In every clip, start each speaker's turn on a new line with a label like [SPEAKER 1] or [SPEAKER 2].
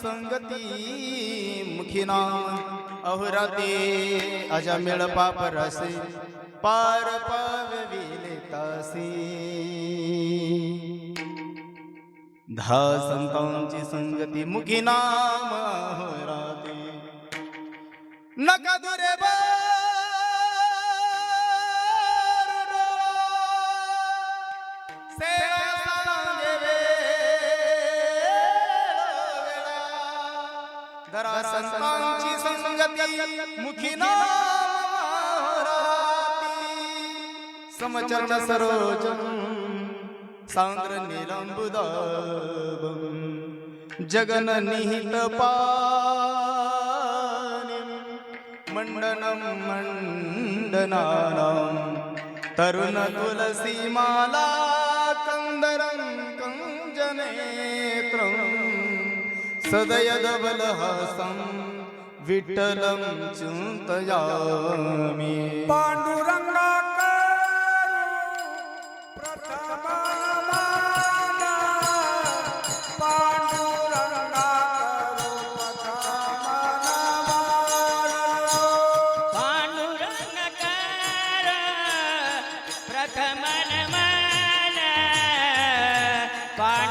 [SPEAKER 1] संगती मुखी नाम अहुराते अजमेळ पाप रसे पार पाविले तासी दहा संतांची संगती मुखी नाम अहुराते नका दुरे संतांची संगती मुखी समचरण सरोजम सांद्र नीलंबुदाबम जगन निहित पानी मंडनम मंडनानाम तरुण तुलसी माला कंदरं कंजनेत्रम सदयदबलहासं विठ्ठलं चिन्तयामि
[SPEAKER 2] पांडुरंगा प्रथममाना पांडुरंगा
[SPEAKER 3] पांडुरंगा करो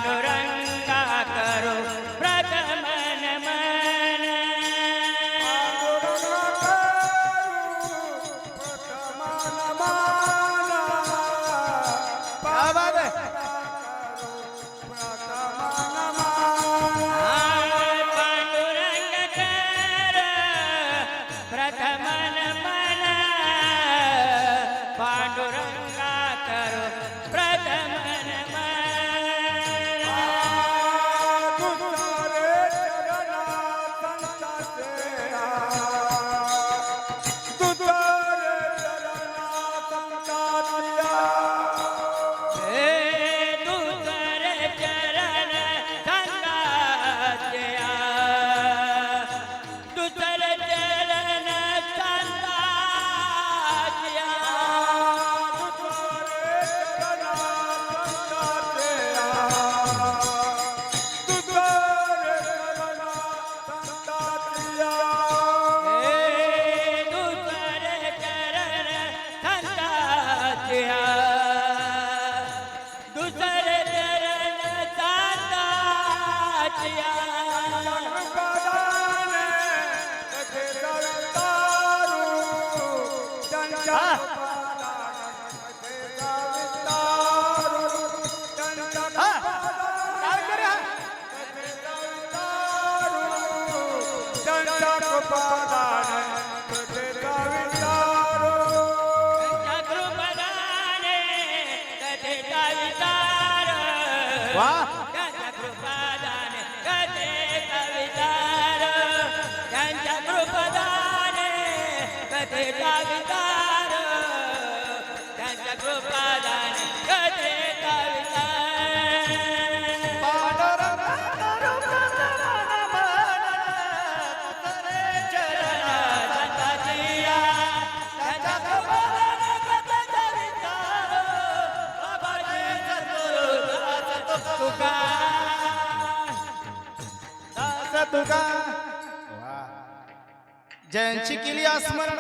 [SPEAKER 1] जयांची केली स्मरण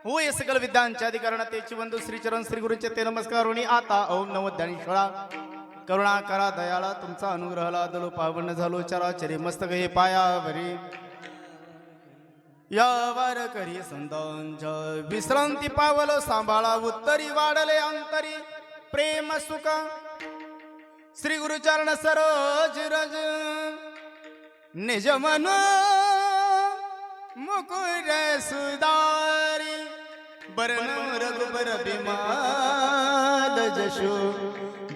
[SPEAKER 1] होय सकल विद्यांच्या अधिकरण तेची बंधू श्रीचरण श्री गुरुचे ते नमस्कारोनी आता ओम नमो ज्ञानेश्वरा करुणा करा दयाळा तुमचा अनुग्रह लादलो पावन झालो चराचरी मस्तक हे पायावरी यावर करी संतांच्या विश्रांती पावलो सांभाळा उत्तरी वाढले अंतरी प्रेम सुख श्री गुरुचरण सरोज रज निज मन मुकुर सुदारी बरन रघुबर बिमाद जशो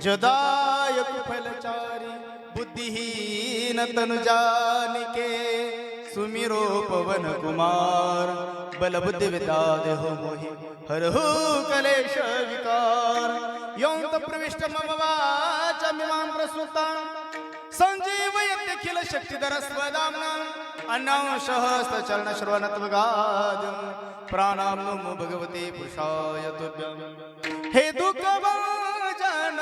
[SPEAKER 1] जदायक फलचारी बुद्धिहीन तनु जानिके सुमिरो पवन कुमार बल बुद्धि विद्या देहो मोहि हरहु कलेश विकार यौत प्रविष्ट मम वाचमिमां प्रसुता संजीवयत्यखिल शक्तिधर स्वदाम्ना अन्नांशहस्त चरण श्रवणत्वगाद प्राणां नमो भगवते पुरुषाय तुभ्यं हे दुःखभाजन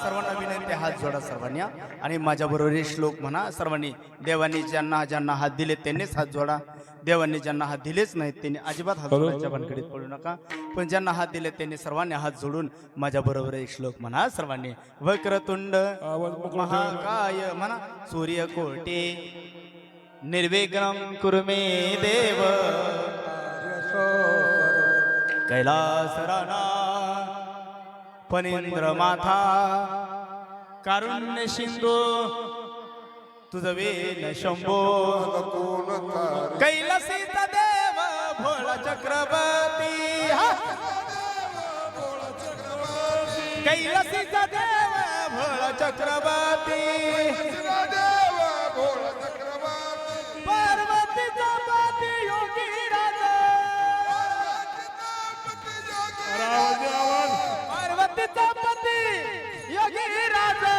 [SPEAKER 1] सर्वांना विनंती हात जोडा सर्वांनी हा. आणि माझ्या बरोबर श्लोक म्हणा सर्वांनी. देवांनी ज्यांना ज्यांना हात दिले त्यांनीच हात जोडा. देवांनी ज्यांना हात दिलेच नाहीत त्यांनी अजिबात हात जोडायच्या भानगडीत पडू नका. पण ज्यांना हात दिले त्यांनी सर्वांनी हात जोडून माझ्या बरोबर एक श्लोक म्हणा सर्वांनी. वक्रतुंड महाकाय म्हणा सूर्यकोटी निर्विघ्नं कुरु मे देव. कैलासराना फणींद्र माथा कारुण्य सिंधू तुझं वेन शंभो. कैलासीचा देव भोळा चक्रवर्ती हा. कैलासीचा देव भोळा चक्रवर्ती. पार्वतीचा पती योगी राजा. पार्वतीचा पती योगी राजा.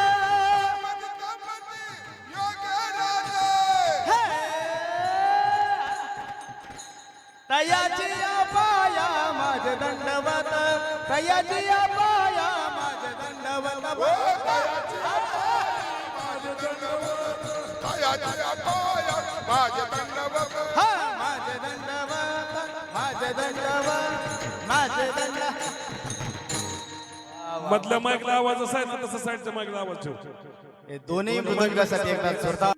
[SPEAKER 1] तयाची पाया माझ दंडवत. तयाची पाया माझ दंडवत. हा माझ दंडवत माझ दंडवत माझ दंड.
[SPEAKER 4] मधल्या माईकला आवाज असायचा तसा साईडच्या माईकला आवाज ठेव.
[SPEAKER 1] हे दोन्ही मृदंगासाठी एकदा जोरदार.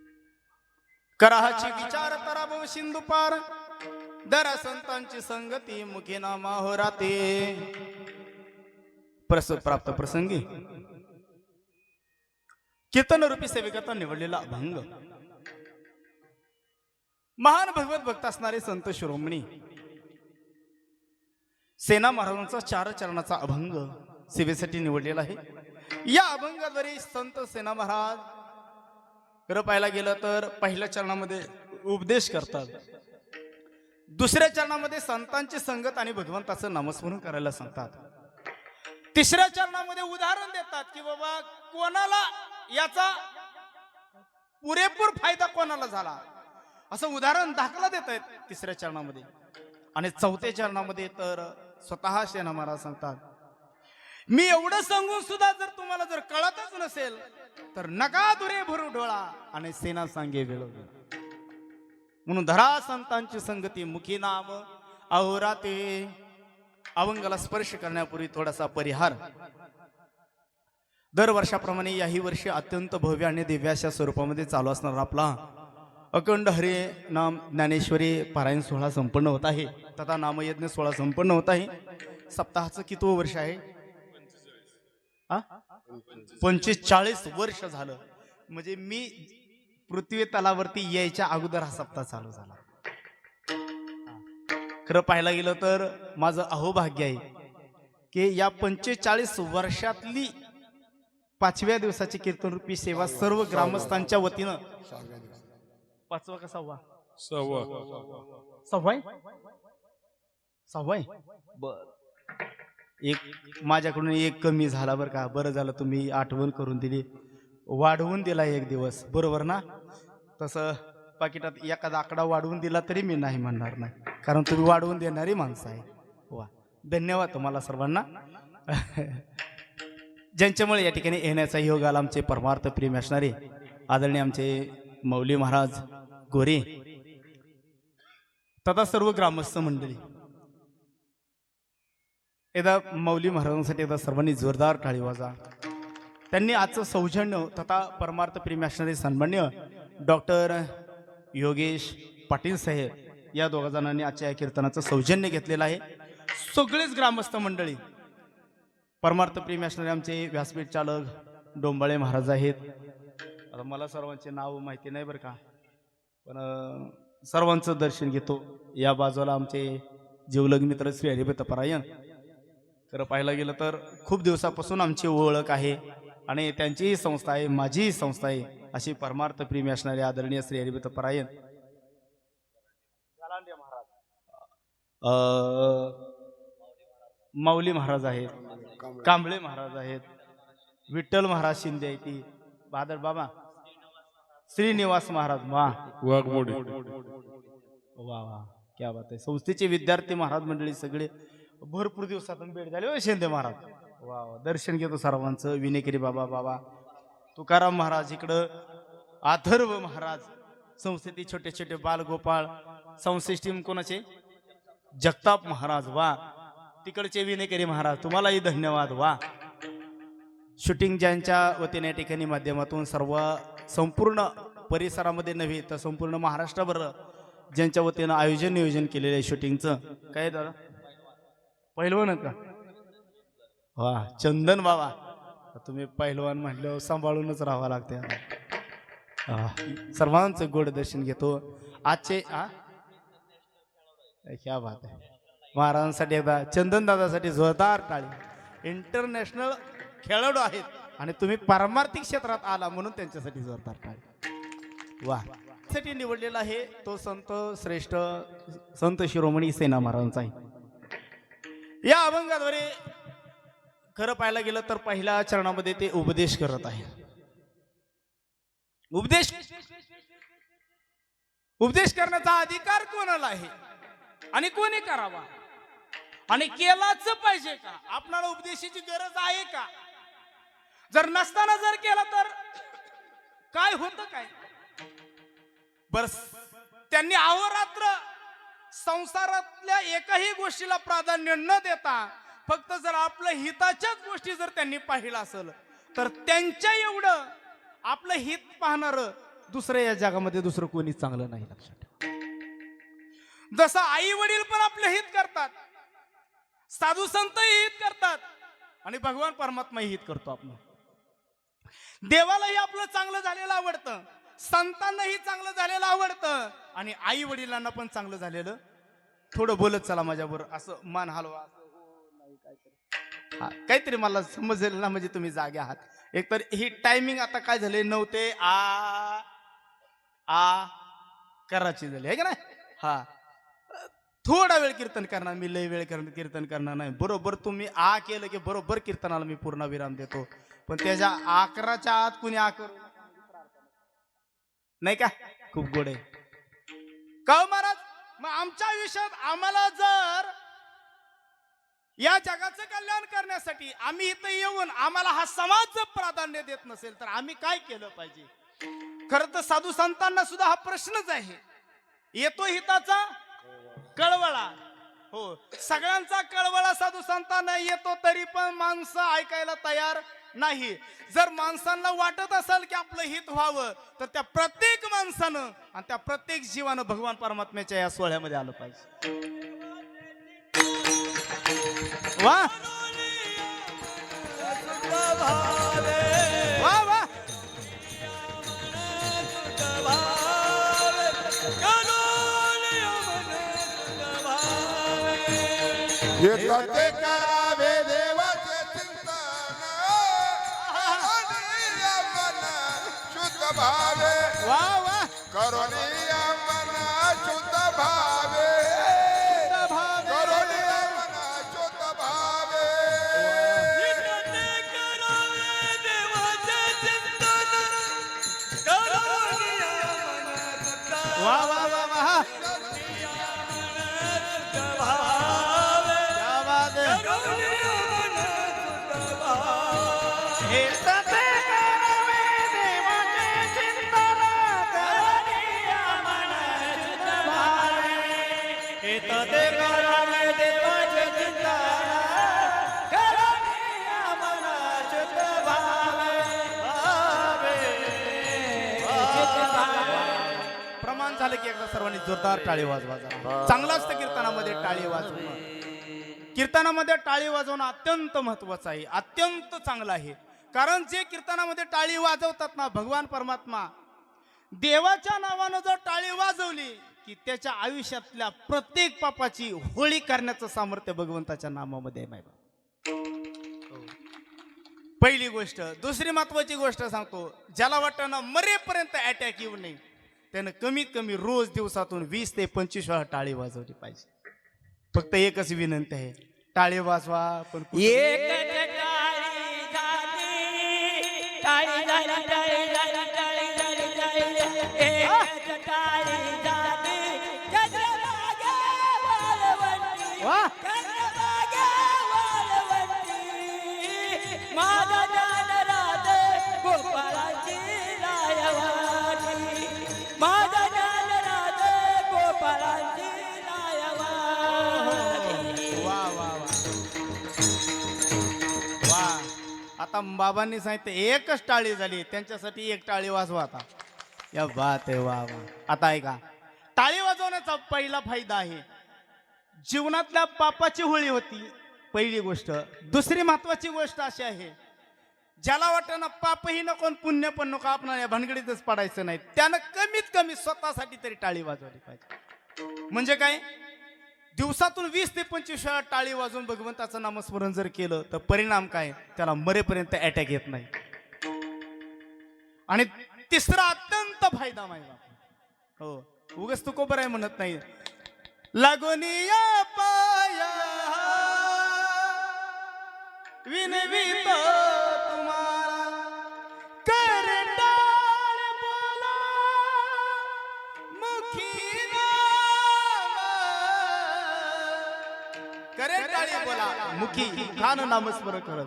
[SPEAKER 1] कराहाची विचार तराबो सिंधू पार. दरा संतांची संगती मुखी नामा हो राते. प्रसूत प्राप्त प्रसंगी कीर्तन रूपी सेविकाचा निवडलेला अभंग. महान भगवत भक्त असणारे संत शिरोमणी सेना महाराजांचा 4 चरणाचा अभंग सेवेसाठी निवडलेला आहे. या अभंगाद्वारे संत सेना महाराज खरं पाहायला गेलं तर पहिल्या चरणामध्ये उपदेश करतात. दुसऱ्या चरणामध्ये संतांची संगत आणि भगवंताचं नामस्मरण करायला सांगतात. तिसऱ्या चरणामध्ये उदाहरण देतात की बाबा कोणाला याचा पुरेपूर फायदा कोणाला झाला असं उदाहरण दाखला देत आहेत तिसऱ्या चरणामध्ये. आणि चौथ्या चरणामध्ये तर स्वतः सेना महाराज सांगतात मी एवढं सांगून सुद्धा जर तुम्हाला जर कळतच नसेल तर नका दुरे भरू डोळा आणि सेना सांगे वेळ. म्हणून धरा संतांची संगती मुखी नाम अहोराते. अभंगाला स्पर्श करण्यापूर्वी थोडासा परिहार. दरवर्षाप्रमाणे याही वर्षी अत्यंत भव्य आणि दिव्य अशा स्वरूपामध्ये चालू असणार आपला अखंड हरे नाम ज्ञानेश्वरी पारायण सोहळा संपन्न होत आहे. तथा नामयज्ञ सोहळा संपन्न होत आहे. सप्ताहाचं कितवं वर्ष आहे? 45 वर्ष झालं. म्हणजे मी पृथ्वी तलावरती यायच्या अगोदर हा सप्ताह चालू झाला. खरं पाहायला गेलं तर माझं अहोभाग्य आहे की या 45 वर्षातली 5व्या दिवसाची कीर्तन रूपी सेवा सर्व ग्रामस्थांच्या वतीनं 5वा का 6वा? 6वाय. बर एक माझ्याकडून एक कमी झाला बरं का. बरं झालं तुम्ही आठवण करून दिली. वाढवून दिला एक दिवस बरोबर ना. तसं पाकिटात एखादा आकडा वाढवून दिला तरी मी नाही म्हणणार नाही कारण तुम्ही वाढवून देणारी माणसं आहे. वा धन्यवाद तुम्हाला सर्वांना. ज्यांच्यामुळे या ठिकाणी येण्याचा योग आला आमचे परमार्थ प्रेमी असणारे आदरणीय आमचे मौली महाराज गोरे तथा सर्व ग्रामस्थ मंडळी. एकदा मौली महाराजांसाठी एकदा सर्वांनी जोरदार टाळी वाजा. त्यांनी आजचं सौजन्य तथा परमार्थ प्रेमी असणारे सन्मान्य डॉक्टर योगेश पाटील साहेब या 2 जणांनी आजच्या या कीर्तनाचं सौजन्य घेतलेलं आहे. सगळेच ग्रामस्थ मंडळी परमार्थ प्रेमी असणारे आमचे व्यासपीठ चालक डोंबाळे महाराज आहेत. आता मला सर्वांचे नाव माहिती नाही बरं का पण सर्वांचं दर्शन घेतो. या बाजूला आमचे जीवलग मित्र श्री हरिभक्त परायण. खरं पाहायला गेलं तर खूप दिवसापासून आमची ओळख आहे आणि त्यांचीही संस्था आहे माझीही संस्था आहे अशी परमार्थ प्रेमी असणारे आदरणीय श्री हरिभक्त परायण माऊली महाराज आहेत, कांबळे महाराज आहेत, विठ्ठल महाराज शिंदे आहेत, ती बादल बाबा श्रीनिवास महाराज
[SPEAKER 4] वाघमोडे.
[SPEAKER 1] वा वा क्या बात आहे. संस्थेचे विद्यार्थी महाराज मंडळी सगळे भरपूर दिवसातून भेट झाले. शिंदे महाराज वा वा. दर्शन घेतो सर्वांचं. विनेकरी बाबा बाबा तुकाराम महाराज इकडं, अथर्व महाराज संस्थेतील छोटे छोटे बालगोपाळ, संस्थेची टीम कोणाचे, जगताप महाराज वा. तिकडचे विनेकरी महाराज तुम्हालाही धन्यवाद वा. शूटिंग ज्यांच्या वतीने या ठिकाणी माध्यमातून सर्व संपूर्ण परिसरामध्ये नव्हे तर संपूर्ण महाराष्ट्रभर ज्यांच्या वतीनं आयोजन नियोजन केलेलं आहे शूटिंगचं. काय दादा पहिलवान का वा. चंदन बाबा तुम्ही पहिलवान म्हटल्यावर सांभाळूनच राहावं लागते. सर्वांचं गोड दर्शन घेतो आजचे. क्या बात आहे. महाराजांसाठी एकदा चंदन दादासाठी जोरदार टाळी. इंटरनॅशनल खेळाडू आहेत आणि तुम्ही पारमार्थिक क्षेत्रात आला म्हणून त्यांच्यासाठी जोरदार टाळी वा. साठी निवडलेला आहे तो संत श्रेष्ठ संत शिरोमणी सेना महाराजांचा आहे. या अभंगाद्वारे खरं पाहायला गेलं तर पहिल्या चरणामध्ये ते उपदेश करत आहे. उपदेश करण्याचा अधिकार कोणाला आहे आणि कोणी करावा आणि केलाच पाहिजे का. आपणाला उपदेशाची गरज आहे का. जर नसताना जर केला तर काय होतं काय. बस त्यांनी अहोरात्र संसारातल्या एकाही गोष्टीला प्राधान्य न देता फक्त जर आपल्या हिताच्याच गोष्टी जर त्यांनी पाहिलं असेल तर त्यांच्या एवढं आपलं हित पाहणार दुसरं या जगामध्ये दुसरं कोणी चांगलं नाही. लक्षात ठेवा. जसं आई वडील पण आपलं हित करतात, साधू संतही हित करतात आणि भगवान परमात्मा हित करतो. आपलं देवालाही आपलं चांगलं झालेलं आवडतं, संतांनाही चांगलं झालेलं आवडतं आणि आई वडिलांना पण चांगलं झालेलं. थोडं बोलत चला माझ्याबरोबर, असं मान हलवा. काहीतरी मला समजलं ना, म्हणजे तुम्ही जागे आहात. एकतर ही टायमिंग आता काय झाले 9 ते आ कराची झाली आहे का नाही. हा थोडा वेळ कीर्तन करणार मी, लय वेळ कीर्तन करणार नाही. बरोबर तुम्ही आ केलं की बरोबर कीर्तनाला मी पूर्ण विराम देतो. पण त्याच्या 11च्या आत कुणी आ करू नाही का. खूप गोड आहे का महाराज. मग आमच्या आयुष्यात आम्हाला जर या जगाचं कल्याण करण्यासाठी आम्ही इथं येऊन आम्हाला हा समाज जर प्राधान्य देत नसेल तर आम्ही काय केलं पाहिजे. खरं तर साधू संतांना सुद्धा हा प्रश्नच आहे. येतो हिताचा कळवळा. हो, सगळ्यांचा कळवळा साधू संतांना येतो तरी पण माणसं ऐकायला तयार नाही. जर माणसांना वाटत असेल की आपलं हित व्हावं तर त्या प्रत्येक माणसानं आणि त्या प्रत्येक जीवानं भगवान परमात्म्याच्या या सोहळ्यामध्ये आलं पाहिजे. वा वा वा.
[SPEAKER 2] एकते करावे देवाचे चिंतन मन शुद्ध भावे.
[SPEAKER 1] वा वा.
[SPEAKER 2] करुणिया मन शुद्ध भावे. करुणिया मन शुद्ध भावे.
[SPEAKER 1] वा वा वा वा. प्रमाण झालं की एकदा सर्वांनी जोरदार टाळी वाजवा. चांगलं असतं कीर्तनामध्ये टाळी वाजवणं. कीर्तनामध्ये टाळी वाजवणं अत्यंत महत्वाचं आहे, अत्यंत चांगलं आहे. कारण जे कीर्तनामध्ये टाळी वाजवतात ना, भगवान परमात्मा देवाच्या नावानं जर टाळी वाजवली की त्याच्या आयुष्यातल्या प्रत्येक पापाची होळी करण्याचं सामर्थ्य भगवंताच्या नामामध्ये आहे. पहिली गोष्ट. दुसरी महत्वाची गोष्ट सांगतो, ज्याला वाटतं ना मरेपर्यंत अटॅक येऊ नये त्यानं कमीत कमी रोज दिवसातून 20 ते 25 वेळा टाळी वाजवली पाहिजे. फक्त एकच विनंती आहे, टाळी वाजवा पण बाबांनी सांगितलं एकच टाळी झाली, त्यांच्यासाठी एक टाळी वाजवा आता. या बात आहे वा वा. आता ऐका, टाळी वाजवण्याचा पहिला फायदा आहे, जीवनातल्या पापाची होळी होती पहिली गोष्ट. दुसरी महत्वाची गोष्ट अशी आहे, ज्याला वाटतं ना पापही नको आणि पुण्य पण नको, आपण या भानगडीतच पडायचं नाही, त्यानं कमीत कमी स्वतःसाठी तरी टाळी वाजवली पाहिजे. म्हणजे काय, दिवसातून 20 ते 25 वेळा टाळी वाजवून भगवंताचं नामस्मरण जर केलं तर परिणाम काय, त्याला मरेपर्यंत अटॅक येत नाही. आणि तिसरा अत्यंत फायदा माहिती, हो उगच तू कोबर आहे म्हणत नाही, लागोनिया पाया विनवीत तुम्हाला कर टाळ बोला मुखी नाम, करे टाळी बोला मुखी खान नामस्मरण करत,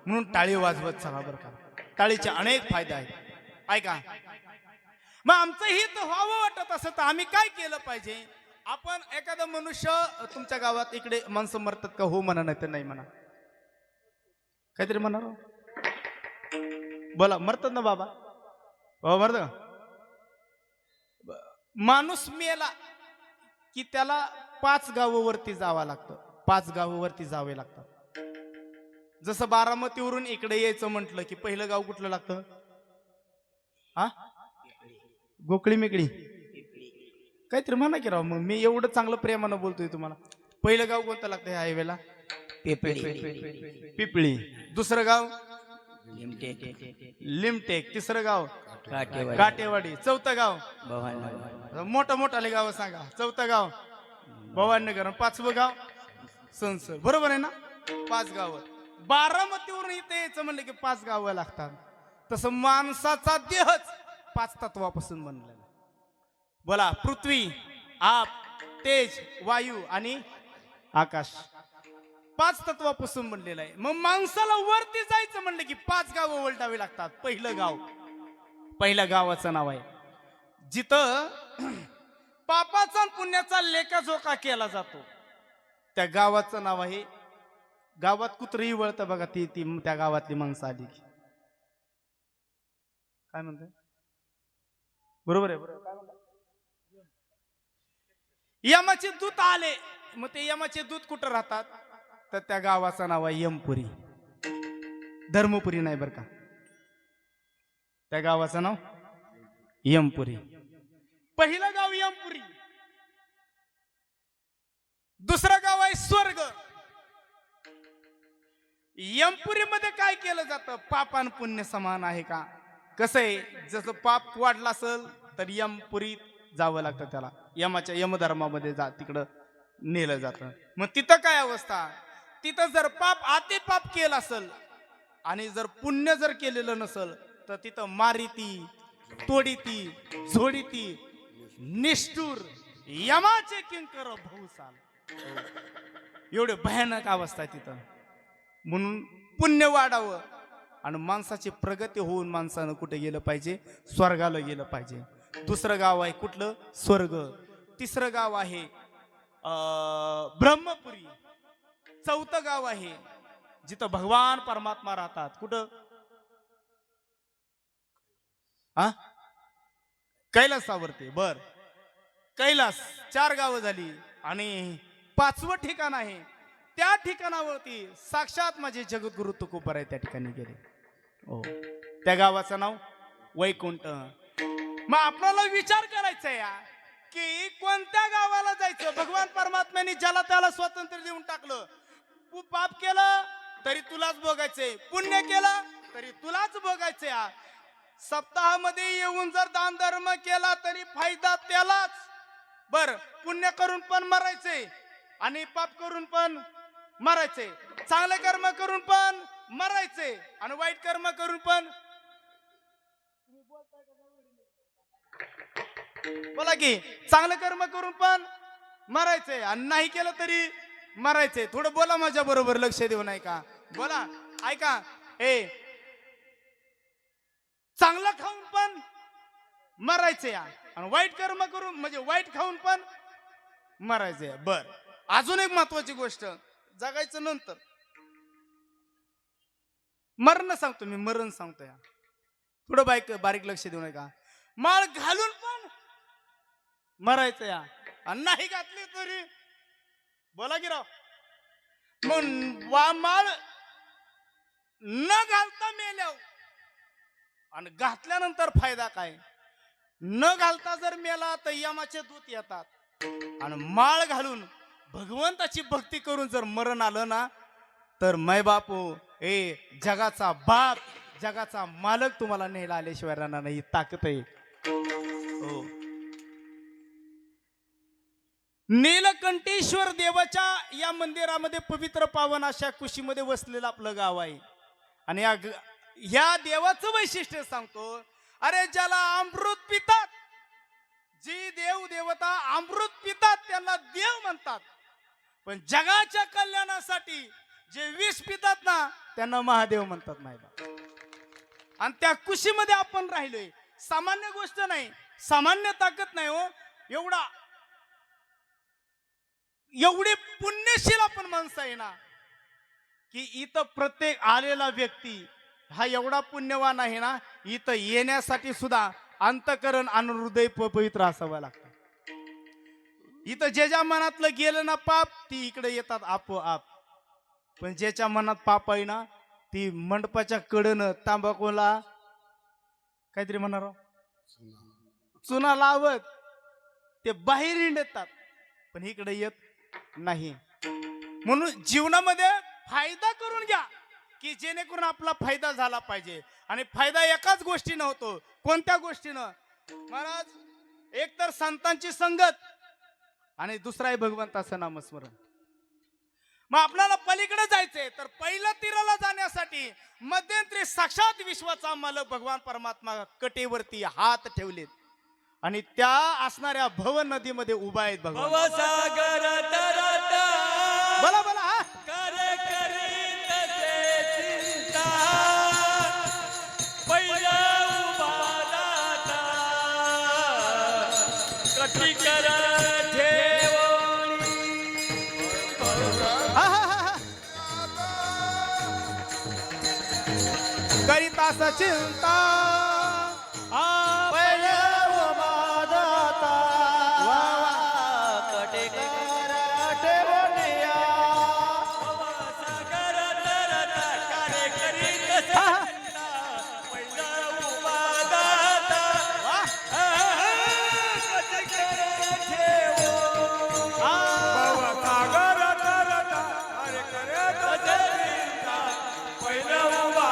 [SPEAKER 1] म्हणून टाळी वाजवत चला बरं का. टाळीचे अनेक फायदे आहेत. ऐका, मग आमचं हित व्हावं वाटत असं तर आम्ही काय केलं पाहिजे. आपण एखादा मनुष्य तुमच्या गावात इकडे माणसं मरतात का, हो म्हणा नाही तर नाही म्हणा, काहीतरी म्हणा बोला. मरतात ना बाबा, बाबा मरत का. माणूस मेला की त्याला 5 गावावरती जावं लागतं, 5 गावावरती जावे लागतात. जसं बारामतीवरून इकडे यायचं म्हटलं की पहिलं गाव कुठलं लागतं, हा गोकळी मेकळी काहीतरी म्हणा की राव. मग मी एवढं चांगलं प्रेमानं बोलतोय तुम्हाला. पहिलं गाव कोणतं लागतं ह्या हायवेला, पिपळी. दुसरं गाव लिमटेक. तिसरं गाव काटेवाडी. चौथं गाव मोठं मोठाले गाव सांगा. चौथं गाव भवानीनगर. 5वं गाव संसद. बरोबर आहे ना, 5 गावं. बारामतीवरून इथे यायचं म्हणलं की 5 गावं लागतात. तसं माणसाचा देहच 5 तत्वापासून बनलेला. बोला, पृथ्वी, आप, तेज, वायू आणि आकाश 5 तत्वापासून बनलेला आहे. मग माणसाला वरती जायचं म्हणलं की 5 गावं ओलटावी लागतात. पहिलं गाव, पहिल्या गावाचं नाव आहे जिथं पापाचा आणि पुण्याचा लेखाजोखा केला जातो, त्या गावाचं नाव आहे. गावात कुत्रही वळतं बघा, ती त्या गावातली माणसं आली की काय म्हणते, बरोबर आहे, बरोबर. काय म्हणतात, यमाचे दूत आले. मग ते यमाचे दूत कुठं राहतात, तर त्या गावाचं नाव आहे यमपुरी. धर्मपुरी नाही बरं का, त्या गावाचं नाव यमपुरी. पहिलं गाव यमपुरी. दुसरं गाव आहे स्वर्ग. यमपुरी मध्ये काय केलं जातं, पाप आणि पुण्य समान आहे का. कसं आहे, जसं पाप वाढलं असेल तर यमपुरीत जावं लागतं, त्याला यमाच्या यमधर्मामध्ये तिकडं नेलं जातं. मग तिथं काय अवस्था, तिथं जर अति पाप केलं असेल आणि जर पुण्य जर केलेलं नसेल तर तिथं मारिती, तोडीती, झोडीती, निष्ठूर यमाचे किंकर भौसाल. एवढे भयानक अवस्था आहे तिथं. म्हणून पुण्य वाढावं आणि माणसाची प्रगती होऊन माणसानं कुठे गेलं पाहिजे, स्वर्गाला गेलं पाहिजे. दुसरं गाव आहे कुठलं, स्वर्ग. तिसरं गाव आहे ब्रह्मपुरी. चौथं गाव आहे जिथं भगवान परमात्मा राहतात. कुठं, कैलासावरती. बर, कैलास. 4 गावं झाली. आणि 5वं ठिकाण आहे, त्या ठिकाणावरती साक्षात माझे जगद्गुरु तुकोबर आहे, त्या ठिकाणी गेले. हो, त्या गावाचं नाव वैकुंठ. मग आपल्याला विचार करायचा आहे की कोणत्या गावाला जायचं. भगवान परमात्म्याने ज्याला त्याला स्वातंत्र्य देऊन टाकलं. तू पाप केलं तरी तुलाच भोगायचंय, पुण्य केलं तरी तुलाच भोगायचंय. सप्ताहामध्ये येऊन जर दान धर्म केला तरी फायदा त्यालाच. बर, पुण्य करून पण मरायचे आणि पाप करून पण मरायचे, चांगले कर्म करून पण मरायचे आणि वाईट कर्म करून पण. बोला की, चांगले कर्म करून पण मरायचे आणि नाही केलं तरी मरायचे. थोडं बोला माझ्या बरोबर, लक्ष देऊ नाही का. बोला, ऐका. चांगलं खाऊन पण मरायचे आणि वाईट कर्म करून म्हणजे वाईट खाऊन पण मरायचे. बर, अजून एक महत्वाची गोष्ट, जगायचं नंतर. मरण सांगतो मी, मरण सांगतो या. थोडं बारीक लक्ष देऊ नका. माळ घालून पण मरायचं या, आणि नाही घातली तरी बोला की राव. मग माळ न घालता मेल्याव आणि घातल्यानंतर फायदा काय? न घालता जर मेला तर यमाचे दूत येतात, आणि माळ घालून भगवंताची भक्ती करून जर मरण आलं ना, तर मै बापू जगाचा बाप, जगाचा मालक तुम्हाला न्यायला आल्याशिवाय राहणार नाही. ताकद आहे. हो. नीलकंठेश्वर देवाच्या या मंदिरामध्ये पवित्र पावन अशा कुशीमध्ये वसलेलं आपलं गाव आहे. आणि या देवाचं वैशिष्ट्य सांगतो. अरे ज्याला अमृत पितात, जी देव देवता अमृत पितात त्यांना देव म्हणतात, पण जगाच्या कल्याणासाठी जे विष पितात ना त्यांना महादेव म्हणतात. माहिती. आणि त्या कुशीमध्ये आपण राहिलोय. सामान्य गोष्ट नाही, सामान्य ताकद नाही हो. एवढी पुण्यशील आपण माणसं आहे ना, की इथं प्रत्येक आलेला व्यक्ती हा एवढा पुण्यवान आहे ना, इथं येण्यासाठी सुद्धा अंतकरण आणि हृदय पवित्र असावं लागतं. इथं ज्याच्या मनातलं गेलं ना पाप, ती इकडे येतात आपोआप. पण ज्याच्या मनात पाप आहे ना, ती मंडपाच्या कडनं तांबाखूला काहीतरी म्हणणार चुना लावत ते बाहेर येतात, पण इकडे येत नाही. म्हणून जीवनामध्ये फायदा करून घ्या, की जेणेकरून आपला फायदा झाला पाहिजे. आणि फायदा एकाच गोष्टीनं होतो. कोणत्या गोष्टीनं महाराज? एक तर संतांची संगत, आणि दुसरा आहे भगवंताचं नामस्मरण. मग आपल्याला पलीकडे जायचंय, तर पहिल्या तीराला जाण्यासाठी मध्यंतरी साक्षात विश्वाचा मालक भगवान परमात्मा कटेवरती हात ठेवलेत, आणि त्या असणाऱ्या भव नदीमध्ये उभा आहेत भगवान.
[SPEAKER 3] भवसागर तरत
[SPEAKER 1] बोला बोला. हा
[SPEAKER 3] करे करीत ते चिंता, पहिला उभा दाता कटी कर ठेवणी.
[SPEAKER 1] हा हा हा हा. करीतास चिंता पहिले उभा दाता, कटेकर ठेवणिया.
[SPEAKER 3] भवसागर तरत करे करीत ते चिंता, पहिला उभा दाता कटी कर ठेवणी.
[SPEAKER 2] भवसागर तरत अरे करे
[SPEAKER 3] पहिला उभा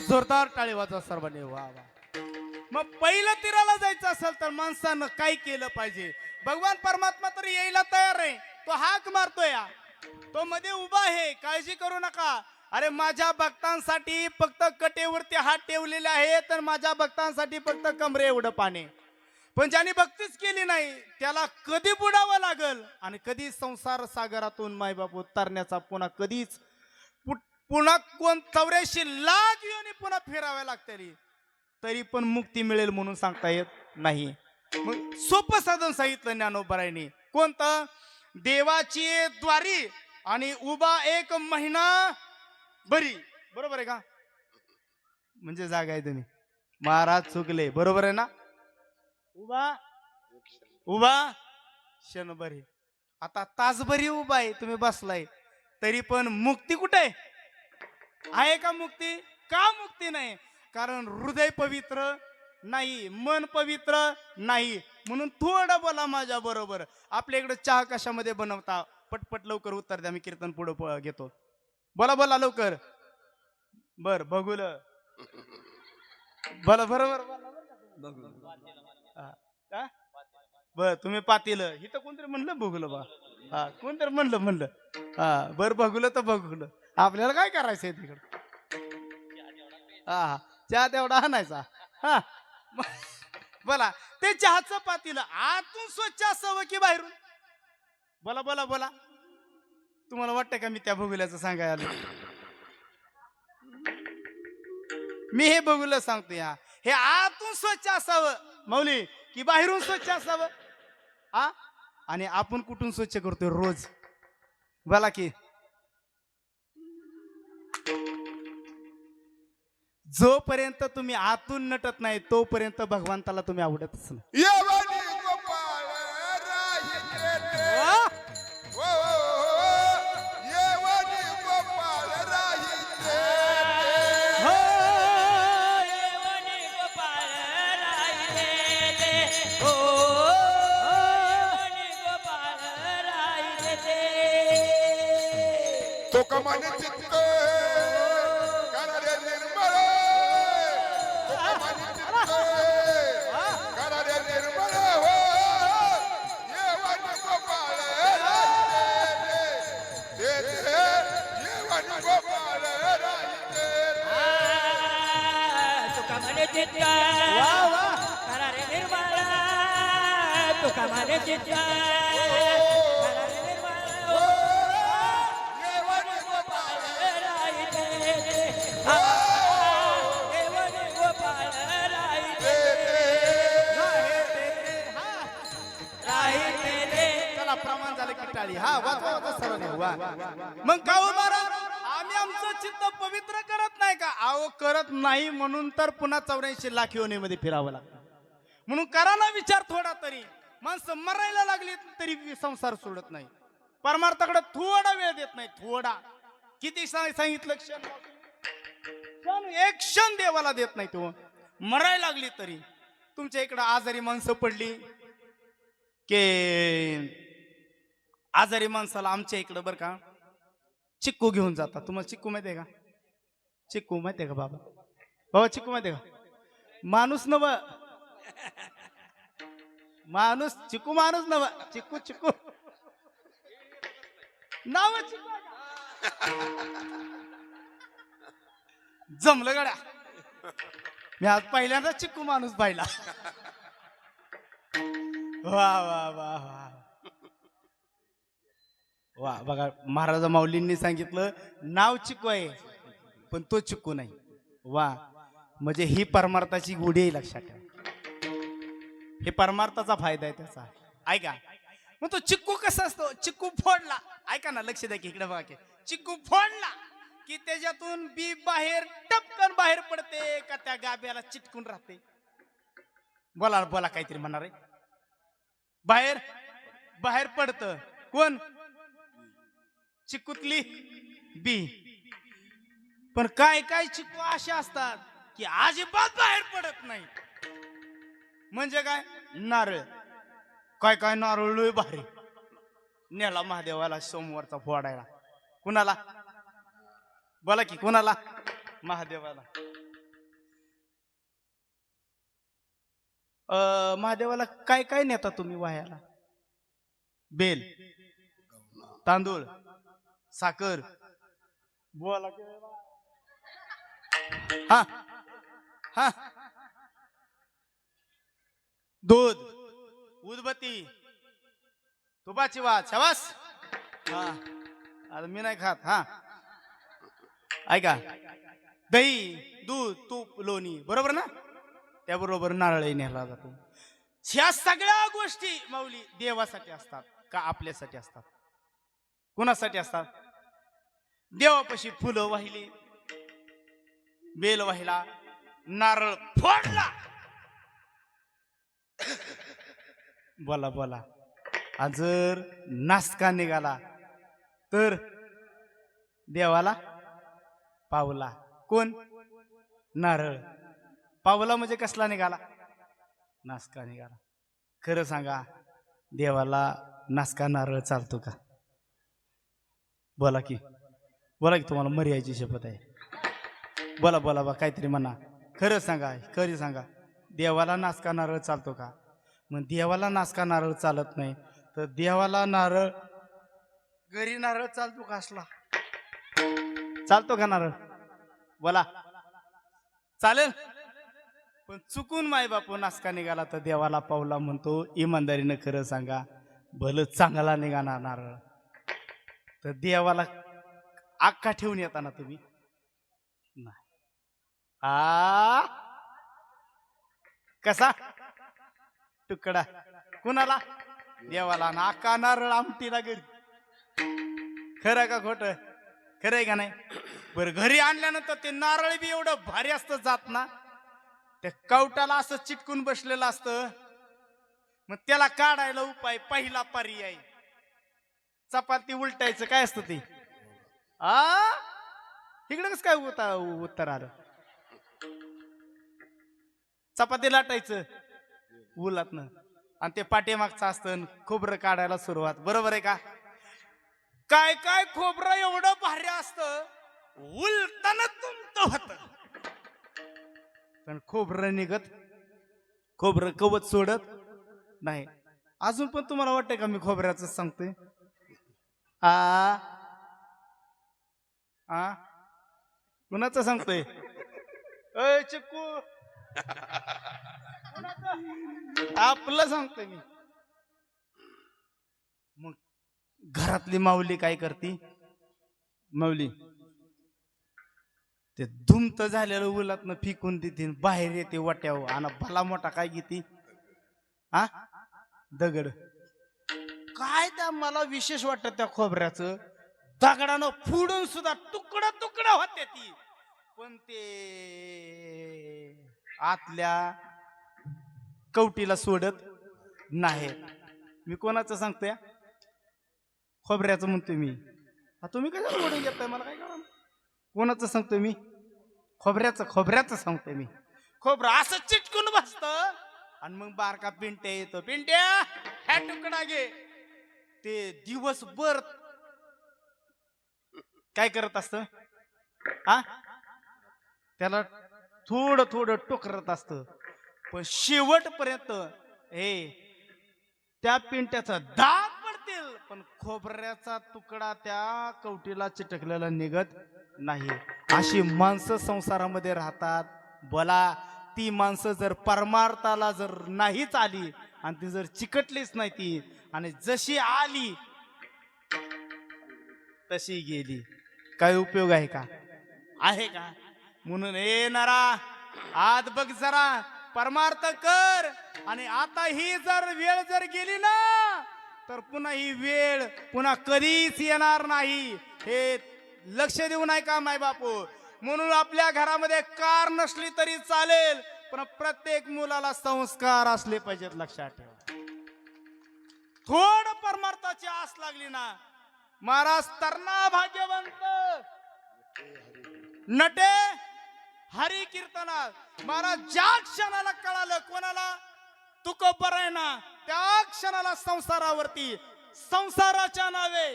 [SPEAKER 1] जोरदार टाळी वाजवा सर्वांनी. वा वा. मग पहिलं तीराला जायचं असेल तर माणसानं काय केलं पाहिजे? भगवान परमात्मा तर यायला तयार आहे. तो हाक मारतोय, तो मध्ये उभा आहे, काळजी करू नका. अरे माझ्या भक्तांसाठी फक्त कटेवरती हात ठेवलेले आहे, तर माझ्या भक्तांसाठी फक्त कमरे एवढं पाणी. पण ज्याने भक्तीच केली नाही त्याला कधी बुडावं लागल, आणि कधी संसार सागरातून मायबाप उतरण्याचा पुन्हा कधीच पुन्हा 84 लाख योनी पुन्हा फिराव्या लागतील, तरी पण मुक्ती मिळेल म्हणून सांगता येत नाही. मग सोपं साधन सांगितलं ज्ञानोबरायांनी. कोणतं? देवाची द्वारी आणि उभा 1 महिना बरी. बरोबर आहे का? म्हणजे जागा आहे तुम्ही. महाराज चुकले. बरोबर आहे ना? उभा क्षणभरी. आता तासभरी उभा आहे तुम्ही बसलाय, तरी पण मुक्ती कुठे आहे का? मुक्ती का? मुक्ती नाही, कारण हृदय पवित्र नाही, मन पवित्र नाही. म्हणून थोडं बोला माझ्या बरोबर. आपल्या इकडे चहा कशामध्ये बनवता? पटपट लवकर उत्तर द्या, मी कीर्तन पुढे घेतो. बोला बोला लवकर. बर बघूल बोला. बरोबर बर. तुम्ही पातील इथं कोणतरी म्हणलं बघूल बा. हा कोणतरी म्हणलं हा. बर बघूल तर बघूल. आपल्याला काय करायचंय तिकडं? हा चहा तेवढा आणायचा. हा बोला. ते चहाचं पातील आतून स्वच्छ असावं की बाहेरून? बोला बोला बोला. तुम्हाला वाटतं का मी त्या बघुल्याचं सांगायला आलो? मी हे बघुलं सांगतो. हे आतून स्वच्छ असावं माऊली की बाहेरून स्वच्छ असावं? हा आणि आपण कुठून स्वच्छ करतोय रोज बोला की जोपर्यंत तुम्ही आतून नटत नाही तोपर्यंत भगवंताला तुम्ही आवडतच नाही.
[SPEAKER 2] येवनी गोपाळ राहिते ते. ओ, येवनी गोपाळ राहिते ते.
[SPEAKER 3] हो येवनी गोपाळ राहिले ते. हो येवनी गोपाळ राहिले ते.
[SPEAKER 2] तो कमाने चित्त करारे निर्मळ. तो कमाने चित्त करारे निर्मळ हो. येवनी गोपाळ राहिते ते. येवनी गोपाळ राहिते ते.
[SPEAKER 3] तुका म्हणे चित्त करा रे निर्मळ. तुका म्हणे चित्त करा रे निर्मळ. हो येवनी गोपाळ राहिले ते. येवनी गोपाळ राहिले राहिले रे.
[SPEAKER 1] चला प्रमाण झालं की टाळी हा वाच सर्वांनी वा मग का हो महाराज आम्ही आमचं चित्त पवित्र करत नाही का अहो करत नाही म्हणून तर पुन्हा 84 लाख योनीमध्ये फिरावं लागतं म्हणून करा ना विचार थोडा तरी माणसं मरायला लागली तरी संसार सोडत नाही परमार्थाकडे थोडा वेळ देत नाही थोडा किती सांगितलं क्षण एक क्षण देवाला देत नाही तो मरायला लागली तरी तुमच्या इकडं आजारी माणसं पडली के आजारी माणसाला आमच्या इकडं बरं का चिक्कू घेऊन जातात तुम्हाला चिक्कू माहिती आहे का चिक्कू माहिती आहे का बाबा बाबा चिक्कू माहिती आहे का माणूस नव माणूस चिक्कू माणूस नव चिक्कू चिक्कू नाव चिक्कू जमलं गड्या मी आज पहिल्यांदा चिक्कू माणूस पाहिला वा वा वा वा वा बघा महाराजा माऊलींनी सांगितलं नाव चिक्कू आहे पण तो चिक्कू नाही वा म्हणजे ही परमार्थाची गोडी आहे लक्षात ठेवा हे परमार्थाचा फायदा आहे त्याचा ऐका मग तो चिक्कू कसा असतो चिक्कू फोडला ऐका ना लक्ष द्या की इकडे बघा की चिक्कू फोडला की त्याच्यातून बी बाहेर टपकन बाहेर पडते का त्या गाभ्याला चिटकून राहते बोला बोला काहीतरी म्हणणार आहे बाहेर बाहेर पडत कोण चिक्कूतली बी पण काय काय चिक्कू असे असतात की अजिबात बाहेर पडत नाही म्हणजे काय नारळ काय काय नारळ लय भारी नेला महादेवाला सोमवारचा फोडायला कुणाला बोला की कुणाला महादेवाला महादेवाला काय काय नेता तुम्ही वाह्याला बेल तांदूळ साखर बोला की हा हा दूध उदबत्ती तुपाची वाच शबास हा आता मी नाही खात हा ऐका दही दूध तूप लोणी बरोबर ना त्याबरोबर नारळही नेला जातो ह्या सगळ्या गोष्टी माऊली देवासाठी असतात का आपल्यासाठी असतात कोणासाठी असतात देवापाशी फुलं वाहिली बेल वाहिला नारळ फोडला बोला बोला जर नासका निघाला तर देवाला पावला कोण नारळ पावला म्हणजे कसला निघाला नासका निघाला खरं सांगा देवाला नासका नारळ चालतो का बोला की तुम्हाला मर्याची शपथ आहे बोला बोला बा काहीतरी म्हणा खरं सांगा देवाला नासका नारळ चालतो का मग देवाला नासका नारळ चालत नाही तर देवाला नारळ घरी नारळ चालतो का असला चालतो का नारळ बोला चालेल पण चुकून माय बापू नासका निघाला तर देवाला पावला म्हणतो इमानदारीनं खरं सांगा भलं चांगला निघाला नारळ तर देवाला अख्खा ठेवून येताना तुम्ही नाही कसा तुकडा कुणाला देवाला नाका नारळ आमटीला घरी. खरं का खोट? खरं आहे का नाही? बरं, घरी आणल्यानंतर ते नारळ बी एवढं भारी असतं जात ना, त्या कवटाला असं चिटकून बसलेलं असतं. मग त्याला काढायला उपाय, पहिला पर्याय चपाती उलटायचं. काय असतं ते? इकडे कसं काय उत्तर आलं? चपाती लाटायचं उलातनं, आणि ते पाठीमागचं असतं खोबरं काढायला सुरुवात. बरोबर आहे का? काय काय खोबरं एवढं भारी असतं, उलताना तुमचं होत, पण खोबरं निघत, खोबरं कवच सोडत नाही. अजून पण तुम्हाला वाटतंय का मी खोबऱ्याचं सांगतोय? कुणाचं सांगतोय? अय चिक्कू, आपलं सांगतोय मी. मग घरातली माऊली काय करते? माऊली ते धुमत झालेलं उलातनं फिकून देते, बाहेर येते वाट्यावर, आणि भला मोठा काय घेते? दगड. काय त्या मला विशेष वाटत त्या खोबऱ्याचं, दगडानं फोडून सुद्धा तुकडं तुकडं होते ती, पण ते आतल्या कवटीला सोडत नाही. मी कोणाचं सांगतोय? खोबऱ्याचं म्हणतोय मी. तुम्ही कशाला बोलून घेताय? मला काय करा? कोणाचं सांगतोय मी? खोबऱ्याचं सांगतोय मी. खोबरं असं चिटकून बसत, आणि मग बारका पिंट्या येतो. पिंट्या, ह्या तुकडा घे. ते दिवसभर काय करत असत? त्याला थोडं थोडं टोकरत असत, पण शेवटपर्यंत त्या पिंट्याचा दाग पडतील, पण खोबऱ्याचा तुकडा त्या कवटीला चिटकलेला निघत नाही. अशी माणसं संसारामध्ये राहतात. बोला, ती माणसं जर परमार्थाला जर नाहीच आली, आणि ती जर चिकटलीच नाही ती, आणि जशी आली तशी गेली, काय उपयोग आहे का? आहे का? म्हणून नरा, आत बघ जरा, परमार्थ कर. आणि आता ही जर वेळ जर गेली ना, तर पुन्हा ही वेळ पुन्हा कधीच येणार नाही. हे लक्ष देऊ नाही का माय बापू? म्हणून आपल्या घरामध्ये कार नसली तरी चालेल, पण प्रत्येक मुलाला संस्कार असले पाहिजेत. लक्षात ठेवा. थोड परमार्थाची आस लागली ना, महाराज तरणा भाग्यवंत नटे हरी कीर्तनात. महाराज ज्या क्षणाला कळालं कोणाला तुकोबर आहे ना, त्या क्षणाला संसारावरती संसाराच्या नावे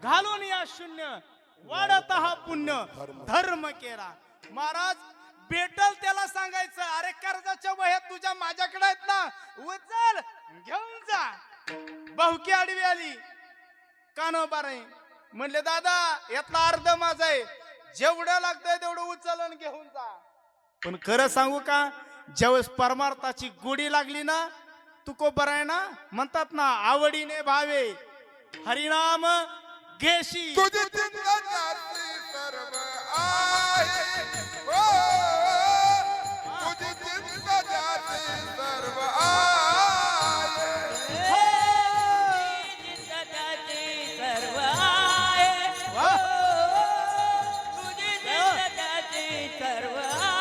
[SPEAKER 1] घालून या शून्य वाढत हा पुण्य धर्म केला. महाराज भेटल त्याला सांगायचं, अरे कर्जाच्या वह्या तुझ्या माझ्याकडे आहेत ना, उचल घेऊन जा. बहुकी आडवी आली, कानोबा नाही म्हणले, दादा यातला अर्ध माझा आहे, जेवढं लागतंय तेवढं उचल आणि घेऊन जा. पण खरं सांगू का, ज्यावेळेस परमार्थाची गोडी लागली ना, तुकोबर आहे ना, म्हणतात ना, आवडीने भावे हरिनाम घेशी.
[SPEAKER 2] तुझी चिंता जाती सर्व आहे, हो, तुझी चिंता जाती सर्व आहे.
[SPEAKER 3] जिंदगाची सर्व आहे,
[SPEAKER 1] वा.
[SPEAKER 3] तुझी जिंदगाची सर्व आहे.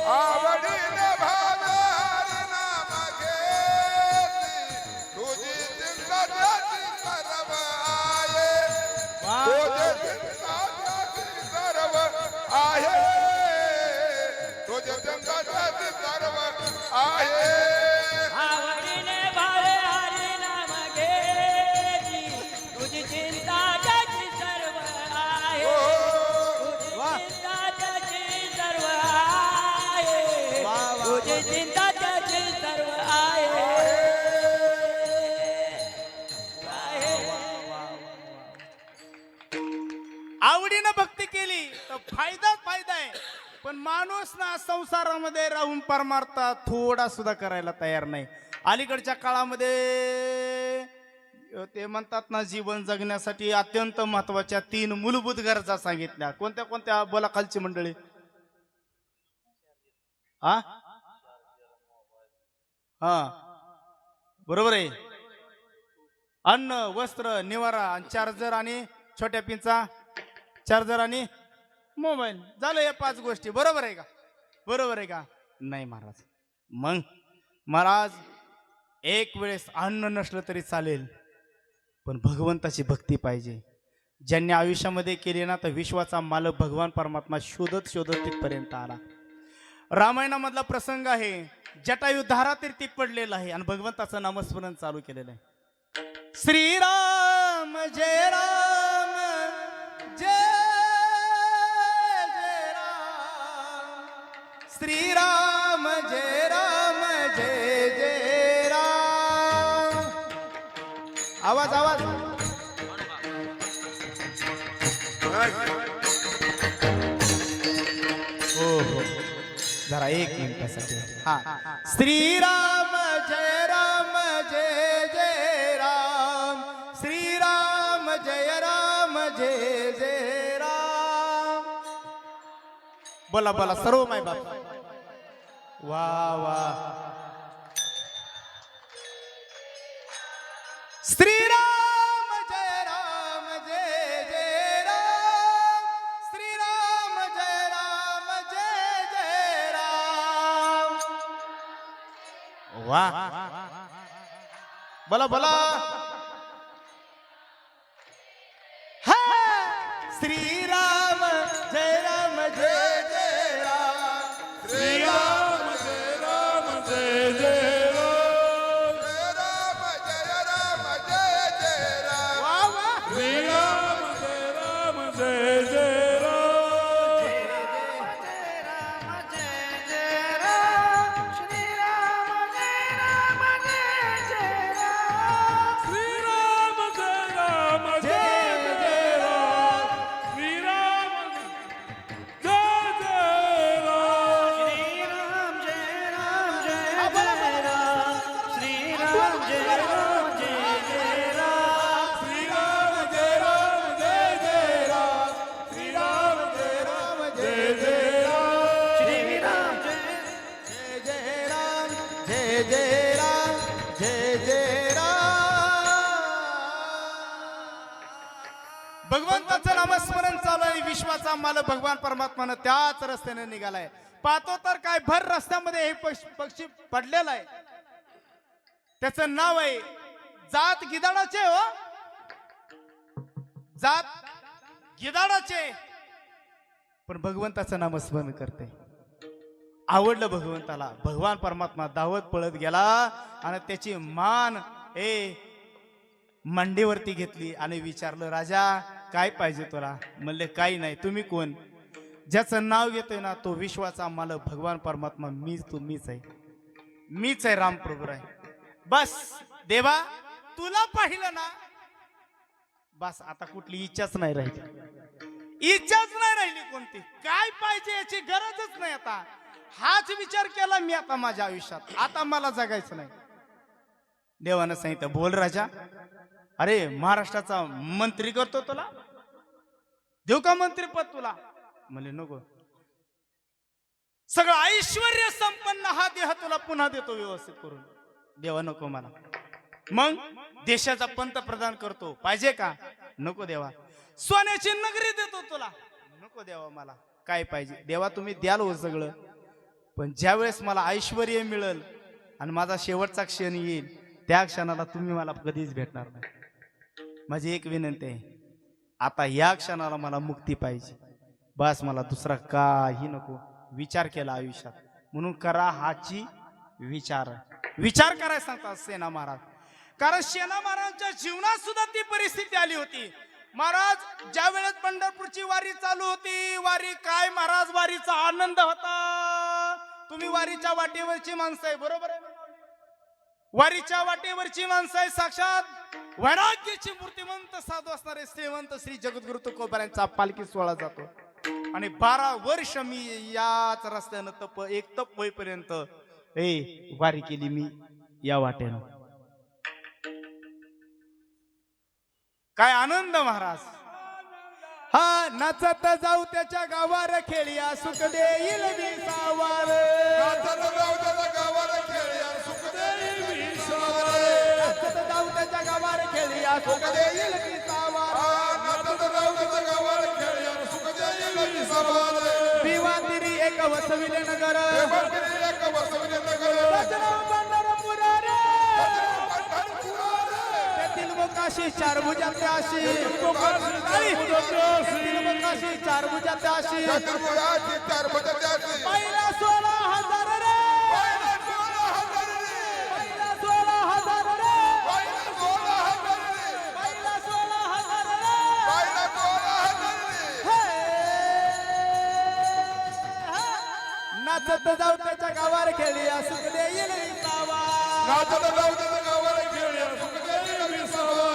[SPEAKER 2] आवडीने भावे हरिनाम घेशी, तुझी चिंता जाती सर्व आहे, तुझी चिंता जाती सर्व आहे, तुझी चिंता जाती सर्व आहे.
[SPEAKER 3] आवडीने भावे हरी नाम घेती, तुझी चिंता त्याची सर्व आहे,
[SPEAKER 1] वा.
[SPEAKER 3] तुझी चिंता त्याची सर्व आहे,
[SPEAKER 1] वा, वा,
[SPEAKER 3] तुझी चिंता त्याची सर्व आहे.
[SPEAKER 1] आवडीनं भक्ती केली तर फायदाच फायदा आहे. पण माणूस ना संसारामध्ये राहून परमार्थ थोडा सुद्धा करायला तयार नाही. अलीकडच्या काळामध्ये ते म्हणतात ना, जीवन जगण्यासाठी अत्यंत महत्वाच्या 3 मूलभूत गरजा सांगितल्या. कोणत्या कोणत्या? बोला खालची मंडळी. हा बरोबर आहे. अन्न, वस्त्र, निवारा आणि चार्जर आणि छोट्या पिनचा चार्जर आणि मोबाईल झालं या 5 गोष्टी. बरोबर आहे का? बरोबर आहे का? नाही महाराज. मग महाराज एक वेळेस अन्न नसलं तरी चालेल, पण भगवंताची भक्ती पाहिजे. ज्यांनी आयुष्यामध्ये केली ना, तर विश्वाचा मालक भगवान परमात्मा शोधत शोधत तिथपर्यंत आला. रामायणामधला प्रसंग आहे. जटायू धारातीर्थी पडलेला आहे आणि भगवंताचं नामस्मरण चालू केलेलं आहे. श्रीराम जय राम जय जय राम, श्रीराम जय राम जय जय राम. आवाज आवाज. हो जरा 1 मिनिटासाठी. हा. श्रीराम जय राम जय जय राम, श्रीराम जय राम जय जय राम. बोला बोला सर्व माय बाप. वा वा. श्रीराम जय राम जय जय राम, श्रीराम जय राम जय जय राम. वाह. बोला बोला. हा. श्रीराम जय राम जय जय राम, श्रीराम
[SPEAKER 4] जय राम जय जय राम.
[SPEAKER 2] जय राम जय जय राम.
[SPEAKER 1] वा वा.
[SPEAKER 4] श्री राम जय राम जय जय राम. श्री राम जय राम जय जय राम. श्री राम जय जय राम.
[SPEAKER 1] हा, बोला, बोला.
[SPEAKER 4] श्री राम जय राम जय जय राम. श्री राम जय राम जय जय राम.
[SPEAKER 1] जय जय राम जय जय राम जय जय राम. भगवंताचं नामस्मरण चालू आहे. विश्वाचा मालक भगवान परमात्मानं त्याच रस्त्याने निघालाय. पाहतो तर काय भर रस्त्यामध्ये हे पक्षी पडलेला आहे. त्याचं नाव आहे जात गिधाडाचे. हो जात गिधाडाचे, पण भगवंताचं नामस्मरण करते. आवडलं भगवंताला. भगवान परमात्मा धावत पळत गेला आणि त्याची मान मांडीवरती घेतली आणि विचारलं, राजा काय पाहिजे तुला? म्हणले काही नाही. तुम्ही कोण? ज्याचं नाव घेतोय ना तो विश्वाचा मालक भगवान परमात्मा मीच आहे. मीच आहे रामप्रभू आहे. बस देवा तुला पाहिलं ना, बस आता कुठली इच्छाच नाही राहिली. इच्छाच नाही राहिली कोणती. काय पाहिजे याची गरजच नाही. आता हाच विचार केला मी आता माझ्या आयुष्यात. आता मला जगायचं नाही. देवानं सांगितलं, बोल राजा. अरे महाराष्ट्राचा मंत्री करतो तुला, देऊ का मंत्रीपद तुला? म्हणले नको. सगळं ऐश्वर्य संपन्न हा देह तुला पुन्हा देतो व्यवस्थित करून. देवा नको मला. मग देशाचा पंतप्रधान करतो, पाहिजे का? नको देवा. सोन्याची नगरी देतो तुला, नको देवा मला. काय पाहिजे? देवा तुम्ही द्याल हो सगळं, पण ज्या वेळेस मला ऐश्वर्य मिळेल आणि माझा शेवटचा क्षण येईल त्या क्षणाला तुम्ही मला कधीच भेटणार नाही. माझी एक विनंती आहे, आता या क्षणाला मला मुक्ती पाहिजे. बस मला दुसरा काही नको. विचार केला आयुष्यात म्हणून करा हाची विचार. विचार करायला सांगतात सेना महाराज. कारण सेना महाराजांच्या जीवनात सुद्धा ती परिस्थिती आली होती. महाराज ज्या वेळेस पंढरपूरची वारी चालू होती, वारी काय महाराज, वारीचा आनंद होता. तुम्ही वारीच्या वाटेवरची माणसं आहे, बरोबर आहे? वारीच्या वाटेवरची माणसं आहे. साक्षात वैराग्याची मूर्तिमंत साधू असणारे श्रीमंत श्री जगद्गुरु तुकोबारायांचा पालखी सोहळा जातो. आणि 12 वर्ष मी याच रस्त्यानं तप होईपर्यंत वारी केली मी या वाटेनं. काय आनंद महाराज. हा नाचत जाऊ त्याच्या गावार खेळिया सुख देईल विसावार.
[SPEAKER 2] नाचत जाऊ त्याच्या गावाला खेळ्या सुख देईल विसावरे.
[SPEAKER 4] सुख देईल विसावा
[SPEAKER 2] नाचत राहू दे गावाला खेळ सुख देईल विसावा
[SPEAKER 1] विवा तिरी एक वसविले नगर
[SPEAKER 2] एक वसविले नगर
[SPEAKER 1] सजराव पंढरपूर रे तेथील मोकाशी चार भुजाचे आशी तेथील मोकाशी चार भुजाचे आशी
[SPEAKER 2] चतुर्भुजाची चार भुजाची
[SPEAKER 1] पहिला 16,000 रे
[SPEAKER 2] पहिला 16,000 रे
[SPEAKER 1] पहिला 16,000 रे
[SPEAKER 2] पहिला 16,000 रे
[SPEAKER 1] पहिला 16,000 रे
[SPEAKER 2] पहिला 16,000 रे
[SPEAKER 1] हे! नाचत जाऊ त्याच्या गावावर खेळी सुख देईल विसावा
[SPEAKER 2] नाचत राहू दे गावाला खेळ सुख देईल विसावा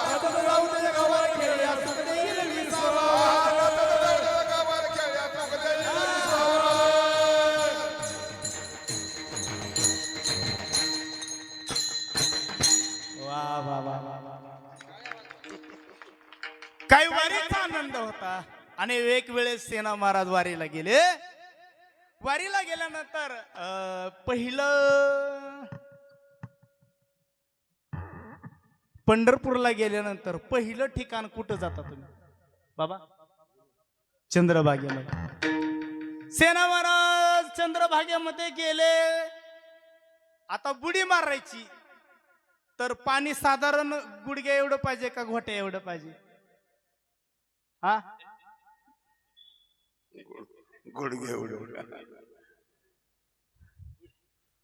[SPEAKER 1] नाचत जाऊ त्याच्या गावावर खेळी सुख देईल विसावा
[SPEAKER 2] नाचत राहू दे गावाला खेळ सुख देईल विसावा
[SPEAKER 1] वा वा वा काही वारीचा आनंद होता आणि एक वेळेस सेना महाराज वारीला गेले. वारीला गेल्यानंतर पहिलं पंढरपूरला गेल्यानंतर पहिलं ठिकाण कुठं जाता तुम्ही बाबा? चंद्रभागेमध्ये. सेना महाराज चंद्रभागेमध्ये गेले. आता बुडी मारायची तर पाणी साधारण गुडघ्या एवढं पाहिजे का घोट्या एवढं पाहिजे? हा
[SPEAKER 2] गुडघे एवढं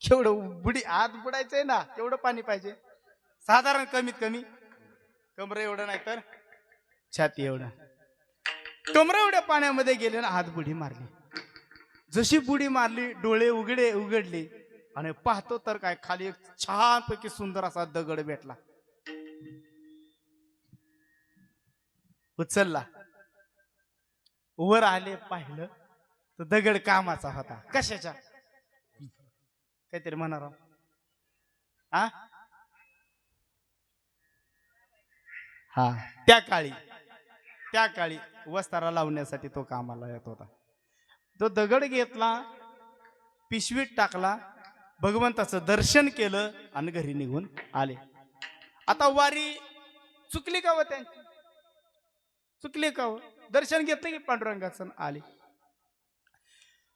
[SPEAKER 1] केवढं बुडी आत बुडायचंय ना तेवढं पाणी पाहिजे साधारण कमीत कमी कमर एवढं नाही तर छाती एवढं. कमर एवढ्या पाण्यामध्ये गेले ना हात बुडी मारली. जशी बुडी मारली डोळे उघडले आणि पाहतो तर काय खाली एक छानपैकी सुंदर असा दगड भेटला. उचलला वर आले पाहिलं तर दगड कामाचा होता. कशाच्या? काहीतरी म्हणणार हा हा त्या काळी वस्तारा लावण्यासाठी तो कामाला येत होता. तो दगड घेतला पिशवीत टाकला भगवंताचं दर्शन केलं आणि घरी निघून आले. आता वारी चुकली का व त्यांची? चुकली का व? दर्शन घेतलं की पांडुरंगाचं आले.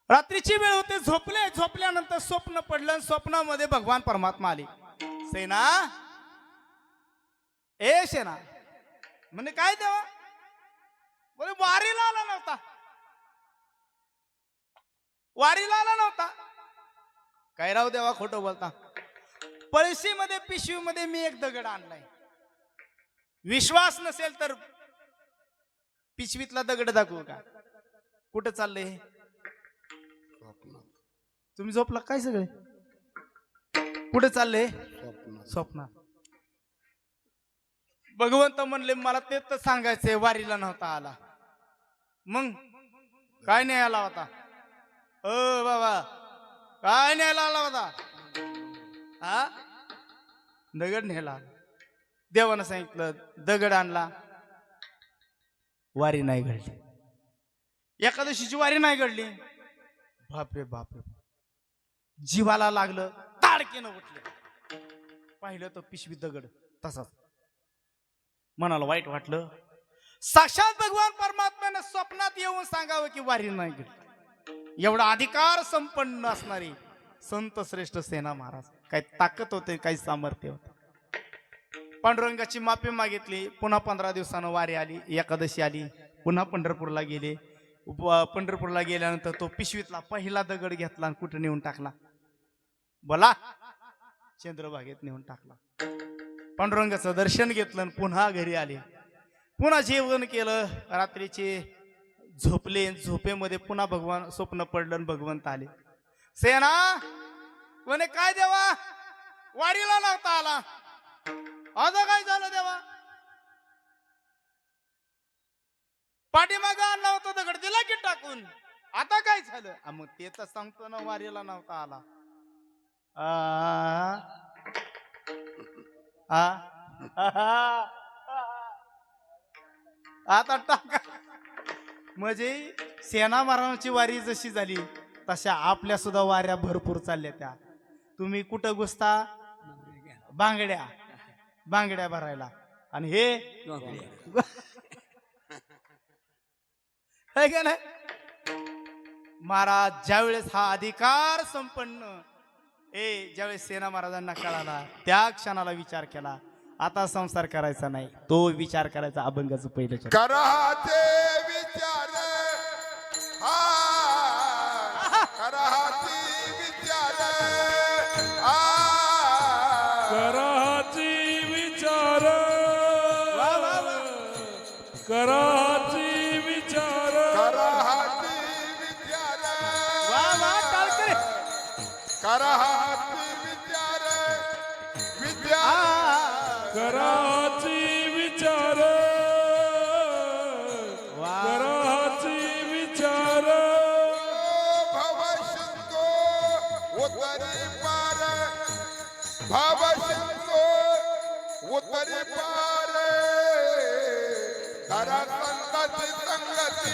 [SPEAKER 1] रात्रीची वेळ होते झोपल्यानंतर स्वप्न पडलं. स्वप्नामध्ये भगवान परमात्मा आले. सेना ए सेना म्हणजे काय देवा? बोले वारीला आला नव्हता. वारीला आला नव्हता काय राव देवा खोटं बोलता? पळशीमध्ये पिशवीमध्ये मी एक दगड आणलाय. विश्वास नसेल तर पिशवीतला दगड दाखवू का? कुठं चाललंय? तुम्ही झोपला काय सगळे? कुठे चालले? स्वप्नात. भगवंत म्हणले मला ते तर सांगायचंय वारीला नव्हता आला. मग काय नाही आला होता? बाबा काय न्यायला आला होता? हा दगड नेला. देवानं सांगितलं दगड आणला. वारी नाही घडली. एकादशीची वारी नाही घडली. बापरे बापरे जीवाला लागलं. ताडकेनं उठले. पाहिलं तर पिशवी दगड तसाच. मनाला वाईट वाटलं. साक्षात भगवान परमात्म्यानं स्वप्नात येऊन सांगावं की वारी नाही घडली. एवढा अधिकार संपन्न असणारे संत श्रेष्ठ सेना महाराज. काही ताकद होते काही सामर्थ्य होते. पांडुरंगाची माफी मागितली. पुन्हा 15 दिवसानं वारी आली. एकादशी आली. पुन्हा पंढरपूरला गेले. पंढरपूरला गेल्यानंतर तो पिशवीतला पहिला दगड घेतला आणि कुठे नेऊन टाकला? बोला चंद्रभागेत नेऊन टाकला. पांडुरंगाचं दर्शन घेतलं आणि पुन्हा घरी आले. पुन्हा जेवण केलं. रात्रीचे झोपले. झोपेमध्ये पुन्हा भगवान स्वप्न पडलं आणि भगवंत आले. सेना म्हणे काय देवा वारीला नव्हता आला? आता काय झालं देवा? पाठीमागं आणला होता दगड दिला की टाकून. आता काय झालं? मग ते तर सांगतो ना वारीला नव्हता आला. आता टाका. म्हणजे सेना महाराजांची वारी जशी झाली तशा आपल्या सुद्धा वाऱ्या भरपूर चालल्या. त्या तुम्ही कुठं घुसता? बांगड्या भरायला. आणि हे है का नाही महाराज ज्यावेळेस हा अधिकार संपन्न ज्यावेळेस सेना महाराजांना कळाला त्या क्षणाला विचार केला आता संसार करायचा नाही तो विचार करायचा अभंगाचं पहिलं चरण.
[SPEAKER 2] कराते विचार कराती विचार
[SPEAKER 4] कराची विचार
[SPEAKER 1] वा वा वा
[SPEAKER 4] कराची विचार
[SPEAKER 2] कराती विचार
[SPEAKER 1] वा वा टाळकरी.
[SPEAKER 2] कराती विचार विचार
[SPEAKER 4] कराची विचार
[SPEAKER 1] वा.
[SPEAKER 4] कराची विचार
[SPEAKER 2] भव सिंधू उतरी पार भव सिंधू उतरी पार धरा संताची संगती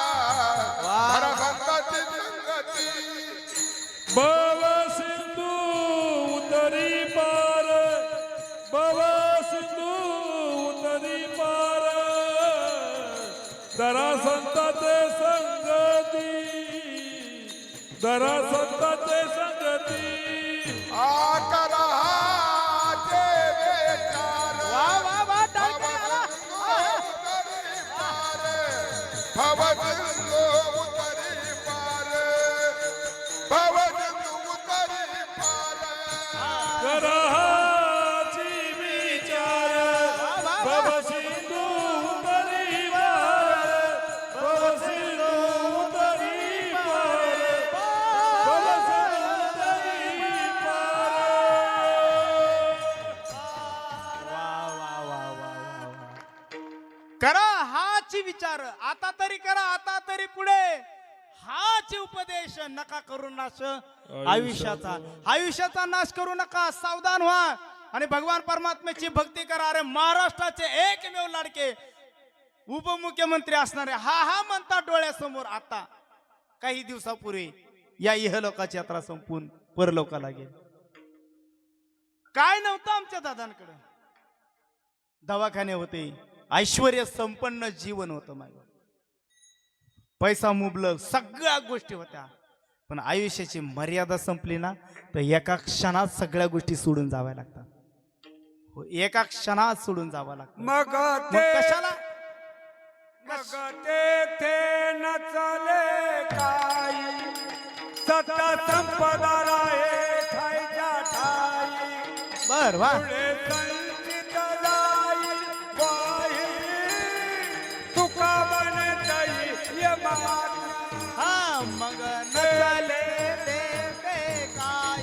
[SPEAKER 2] धरा संताची संगती
[SPEAKER 4] भव सिंधू उतरी पार भव सिंधू उतरी पार दरा संताचे संगती दरा संताचे संगती
[SPEAKER 2] आकरा ते विचार
[SPEAKER 1] वा वा वा टाळकरी आला.
[SPEAKER 2] भव सिंधू उतरी पार भव सिंधू उतरी पार
[SPEAKER 4] कराची विचार भव सिंधू उतरी पार भव सिंधू उतरी पार भव सिंधू उतरी पार
[SPEAKER 1] वा वा वा वा वा वा. करा हाच विचार आता तरी करा आता तरी पुढे हाच उपदेश नका करू नाश आयुष्याचा आयुष्याचा नाश करू नका सावधान व्हा आणि भगवान परमात्म्याची भक्ती करा अरे महाराष्ट्राचे एकमेव लाडके उपमुख्यमंत्री असणारे हा म्हणतात डोळ्यासमोर आता काही दिवसापूर्वी या इहलोकाची यात्रा संपून परलोकाला गेली काय नव्हतं आमच्या दादांकडे दवाखाने होते ऐश्वर्य संपन्न जीवन होतं माझं पैसा मुबलक सगळ्या गोष्टी होत्या पण आयुष्याची मर्यादा संपली ना तर एका क्षणात सगळ्या गोष्टी सोडून जाव्या लागतात हो, एका क्षणात सोडून जावं लागतं
[SPEAKER 5] मग
[SPEAKER 1] मग
[SPEAKER 5] ते
[SPEAKER 1] कशाला
[SPEAKER 5] मग ते न चले काही सत्ता संपदा राहे ठाईच्या ठाई
[SPEAKER 1] बर वा
[SPEAKER 5] पुढे संचित जाईल वाही तुका म्हणतई यमान
[SPEAKER 1] हा मग न झाले ते काय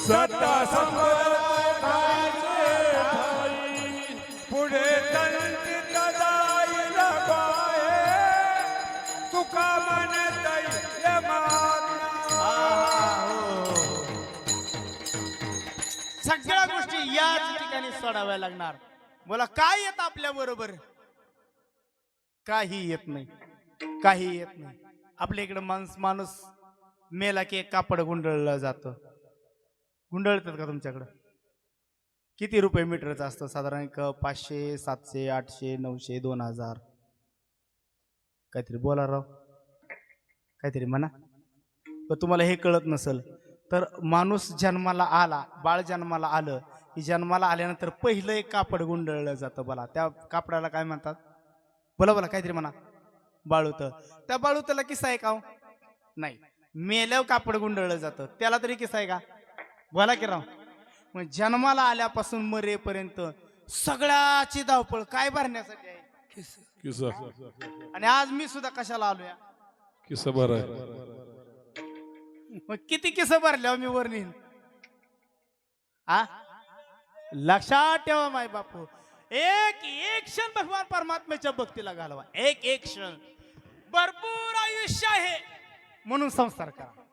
[SPEAKER 4] सत्ता संपदाचे ठाई
[SPEAKER 5] पुढे संचित जाईल वाहे तुका म्हणतई यमान
[SPEAKER 1] सगळ्या गोष्टी याच ठिकाणी सोडाव्या लागणार बोला काय येत आपल्या बरोबर काही येत नाही काही येत नाही आपल्या इकडे माणूस मेला की एक कापड गुंडळलं जातं गुंडळतात का तुमच्याकडं किती रुपये मीटरचं असतं साधारण एक 500 700 800 900 2000 काहीतरी बोला राव काहीतरी म्हणा पण तुम्हाला हे कळत नसेल तर माणूस जन्माला आला बाळ जन्माला आलं की जन्माला आल्यानंतर पहिलं एक कापड गुंडळलं जातं बोला त्या कापडाला काय म्हणतात बोला बोला काहीतरी म्हणा बाळूत त्या बाळूतला किस्सा आहे का हो? नाही मेल्यावर कापड गुंडळलं जातं त्याला तरी किस्सा आहे का बोला की राव मग जन्माला आल्यापासून मरेपर्यंत सगळ्याची धावपळ काय भरण्यासाठी आहे
[SPEAKER 4] किस्सा
[SPEAKER 1] आणि आज मी सुद्धा कशाला आलोय
[SPEAKER 4] किस्सा बरा आहे
[SPEAKER 1] मग किती किस्से भरल्यावर मी वर नेईन आ लक्षात ठेवा माय बापू एक क्षण भगवान परमात्म्याच्या भक्तीला घालवा एक क्षण भरपूर आयुष्य आहे म्हणून संसार करा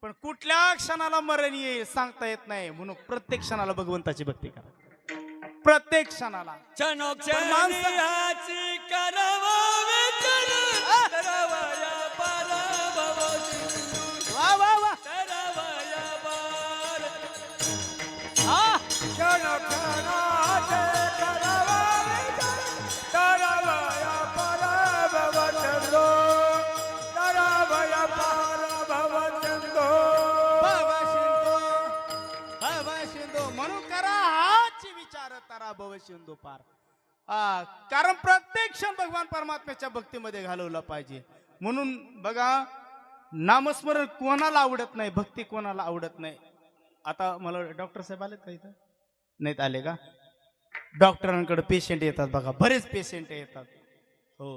[SPEAKER 1] पण कुठल्या क्षणाला मरण येईल सांगता येत नाही म्हणून प्रत्येक क्षणाला भगवंताची भक्ती करा प्रत्येक क्षणाला
[SPEAKER 3] क्षणोक्षणी हाची करावा विचार करावया परभवती
[SPEAKER 1] वा वा वा
[SPEAKER 3] करावया पार
[SPEAKER 1] हा
[SPEAKER 5] क्षण क्षणा
[SPEAKER 1] पार तारा भव सिंधू पार. कारण प्रत्येक क्षण भगवान परमात्म्याच्या भक्तीमध्ये घालवलं पाहिजे. म्हणून बघा, नामस्मरण कोणाला आवडत नाही, भक्ती कोणाला आवडत नाही. आता मला डॉक्टर साहेब आलेत का इथं? नाहीत आले का? डॉक्टरांकडे पेशंट येतात बघा, बरेच पेशंट येतात. हो,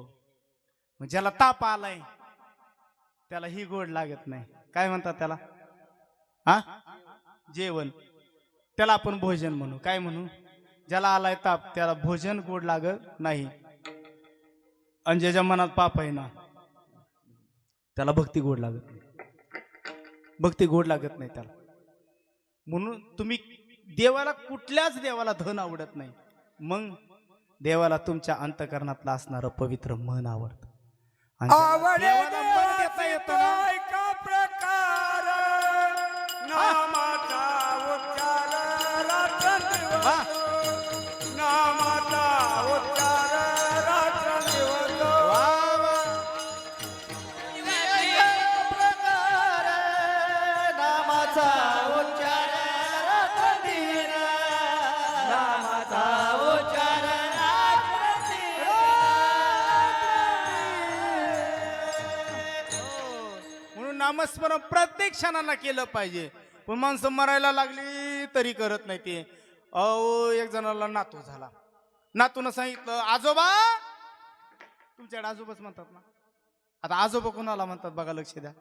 [SPEAKER 1] मग ज्याला ताप आलाय त्याला ही गोड लागत नाही. काय म्हणतात त्याला? हा, जेवण. त्याला आपण भोजन म्हणू. काय म्हणू? ज्याला आलाय ताप त्याला भोजन गोड लागत नाही. आणि ज्याच्या मनात पाप आहे ना त्याला भक्ती गोड लागत नाही. भक्ती गोड लागत नाही त्याला. म्हणून तुम्ही देवाला, कुठल्याच देवाला धन आवडत नाही, मग देवाला तुमच्या अंतकरणातलं असणारं पवित्र मन आवडतं. आणि
[SPEAKER 5] आवडे
[SPEAKER 1] देवाला मन देता येतं ना,
[SPEAKER 5] एका प्रकार नामाचा उच्चार रात्रंदिवस.
[SPEAKER 1] वा.
[SPEAKER 5] नामाचा उच्चार रात्रंदिवस.
[SPEAKER 1] वा, वा. नामाचा उच्चार रात्रंदिवस. नामाचा उच्चार म्हणून नामस्मरण प्रत्येक क्षणाला केलं पाहिजे. पण माणसं मरायला लागली तरी करत नाही ते. अहो, एक जणाला नातू झाला, नातून सांगितलं आजोबा, तुमच्याकडे आजोबाच म्हणतात ना, आता आजोबा कोणाला म्हणतात बघा, लक्ष द्या.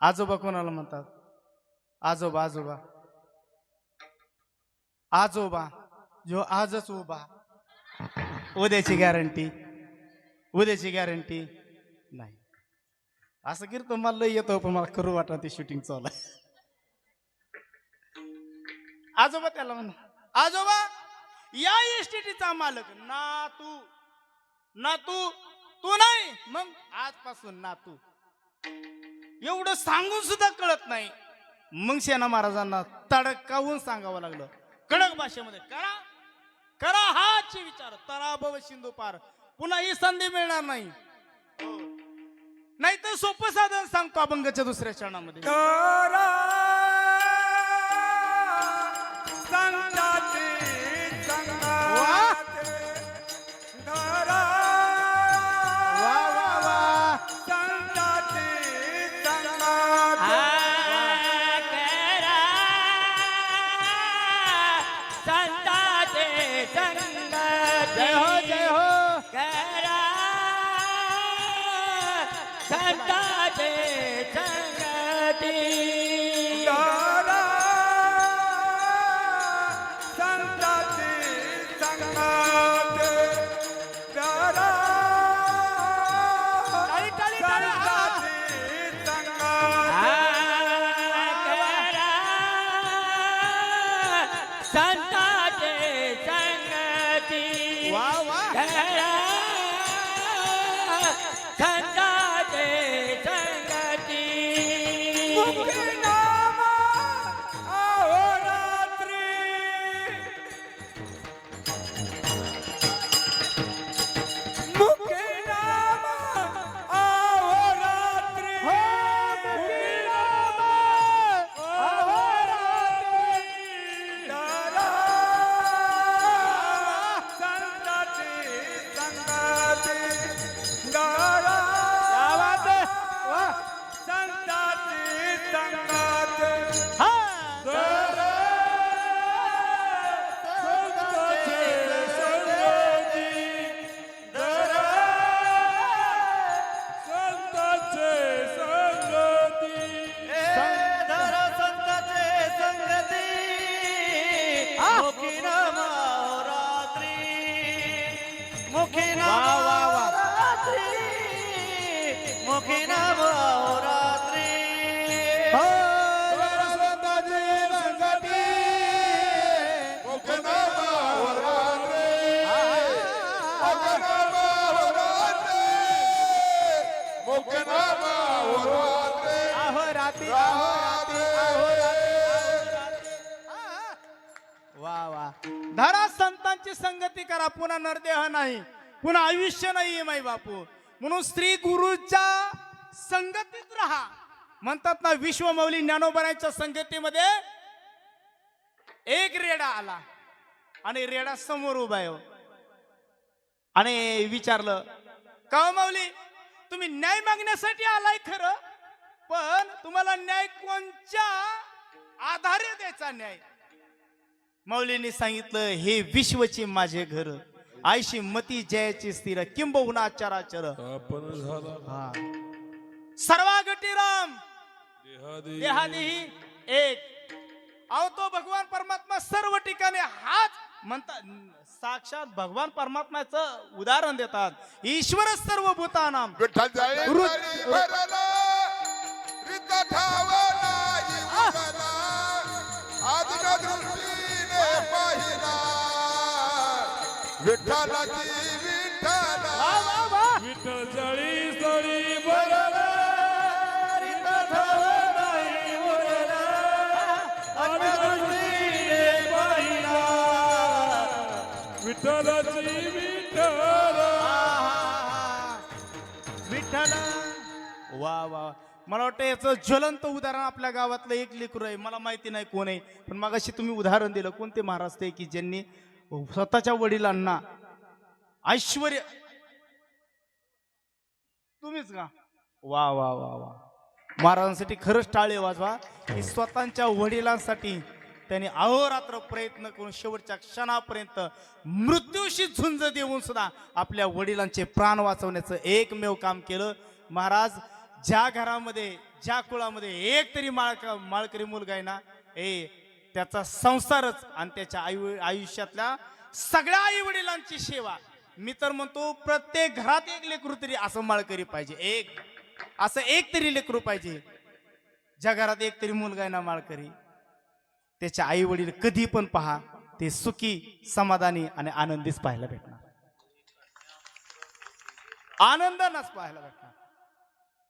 [SPEAKER 1] आजोबा कोणाला म्हणतात? आजोबा, आजोबा, आजोबा जो आजच उभा, उद्याची गॅरंटी, उद्याची गॅरंटी नाही. असं कीर्तन मला लय येतं, पण मला करू वाटत ते शूटिंग चालू आहे. आजोबा त्याला म्हणा, आजोबा या एसटीचा मालक ना तू, ना तू, तू नाही, मग आजपासून ना तू. एवढं सांगून सुद्धा कळत नाही. मग सेना महाराजांना तडकावून सांगावं लागलं कडक भाषेमध्ये, करा करा हाची विचार, तरा भव सिंधू पार. पुन्हा ही संधी मिळणार नाही. नाहीतर सोपं साधन सांगतो अभंगाच्या दुसऱ्या चरणामध्ये.
[SPEAKER 5] करा संताची संगाते. करा
[SPEAKER 1] वा वा वा.
[SPEAKER 5] संताची संगाते.
[SPEAKER 1] जय हो, जय हो.
[SPEAKER 5] करा संताची संगाते. करा संताची संगाते.
[SPEAKER 1] वा वा.
[SPEAKER 5] मुक्ती नाम अहोरात्री. मुक्ती नाम अहोरात्री. मुक्ती नाम अहोरात्री. करा संताची संगाती. करा संताची संगाती.
[SPEAKER 1] वा वा. धरा संतांची संगती करा, पुन्हा नरदेह नाही, पुन्हा आयुष्य नाही माई बापू. म्हणून स्त्री गुरुच्या संगतीत राहा. म्हणतात ना, विश्वमौली ज्ञानोबरांच्या संगतीमध्ये एक रेडा आला आणि रेडा समोर उभा आहे हो. आणि विचारलं, का हो माऊली, तुम्ही न्याय मागण्यासाठी आलाय खरं, पण तुम्हाला न्याय कोणच्या आधारे द्यायचा न्याय? माऊलींनी सांगितलं, हे विश्वची माझे घर, आयशी मती जयाची स्थिर, किंबहुना चराचर.
[SPEAKER 2] आपण झाला
[SPEAKER 1] हा. सर्वा गटी राम
[SPEAKER 2] देहादी
[SPEAKER 1] देहादेही एक. अहो तो भगवान परमात्मा सर्व ठिकाणी हाच म्हणतात. साक्षात भगवान परमात्म्याचं उदाहरण देतात. ईश्वर सर्व भूतानाम.
[SPEAKER 2] विठ्ठल जाई
[SPEAKER 1] रुच-
[SPEAKER 2] जाई भरला रित ठावा नाही उरला आदिना दृष्टीने पाहिला विठ्ठलाची विठ्ठला
[SPEAKER 1] वा वा वा.
[SPEAKER 4] विठ्ठल जळी सळी भरला रित ठावा नाही उरला अनदृष्टीने पाहिला विठ्ठलाची विठ्ठला.
[SPEAKER 1] विठ्ठल. वा वा. मला वाटतं याचं ज्वलंत उदाहरण आपल्या गावातलं एक लेकरू आहे. मला माहिती नाही कोण आहे, पण मगाशी तुम्ही उदाहरण दिलं. कोणते महाराज ते की ज्यांनी स्वतःच्या वडिलांना ऐश्वर्य. तुम्हीच का? वा वा वा वा. महाराजांसाठी खरंच टाळे वाजवा की स्वतःच्या वडिलांसाठी त्यांनी अहोरात्र प्रयत्न करून शेवटच्या क्षणापर्यंत मृत्यूशी झुंज देऊन सुद्धा आपल्या वडिलांचे प्राण वाचवण्याचं एकमेव काम केलं. महाराज, ज्या घरामध्ये ज्या कुळामध्ये एक तरी माळकरी मुलगा आहे ना, त्याचा संसारच आणि त्याच्या आयुष्यातल्या सगळ्या आई वडिलांची सेवा. मी तर म्हणतो प्रत्येक घरात एक लेकरू तरी असं माळकरी पाहिजे. असं एक तरी लेकरू पाहिजे. ज्या घरात एक तरी मुलगा आहे ना माळकरी, त्याच्या आई वडील कधी पण पहा, ते सुखी, समाधानी आणि आनंदीच पाहायला भेटणार. आनंदानच पाहायला भेटणार.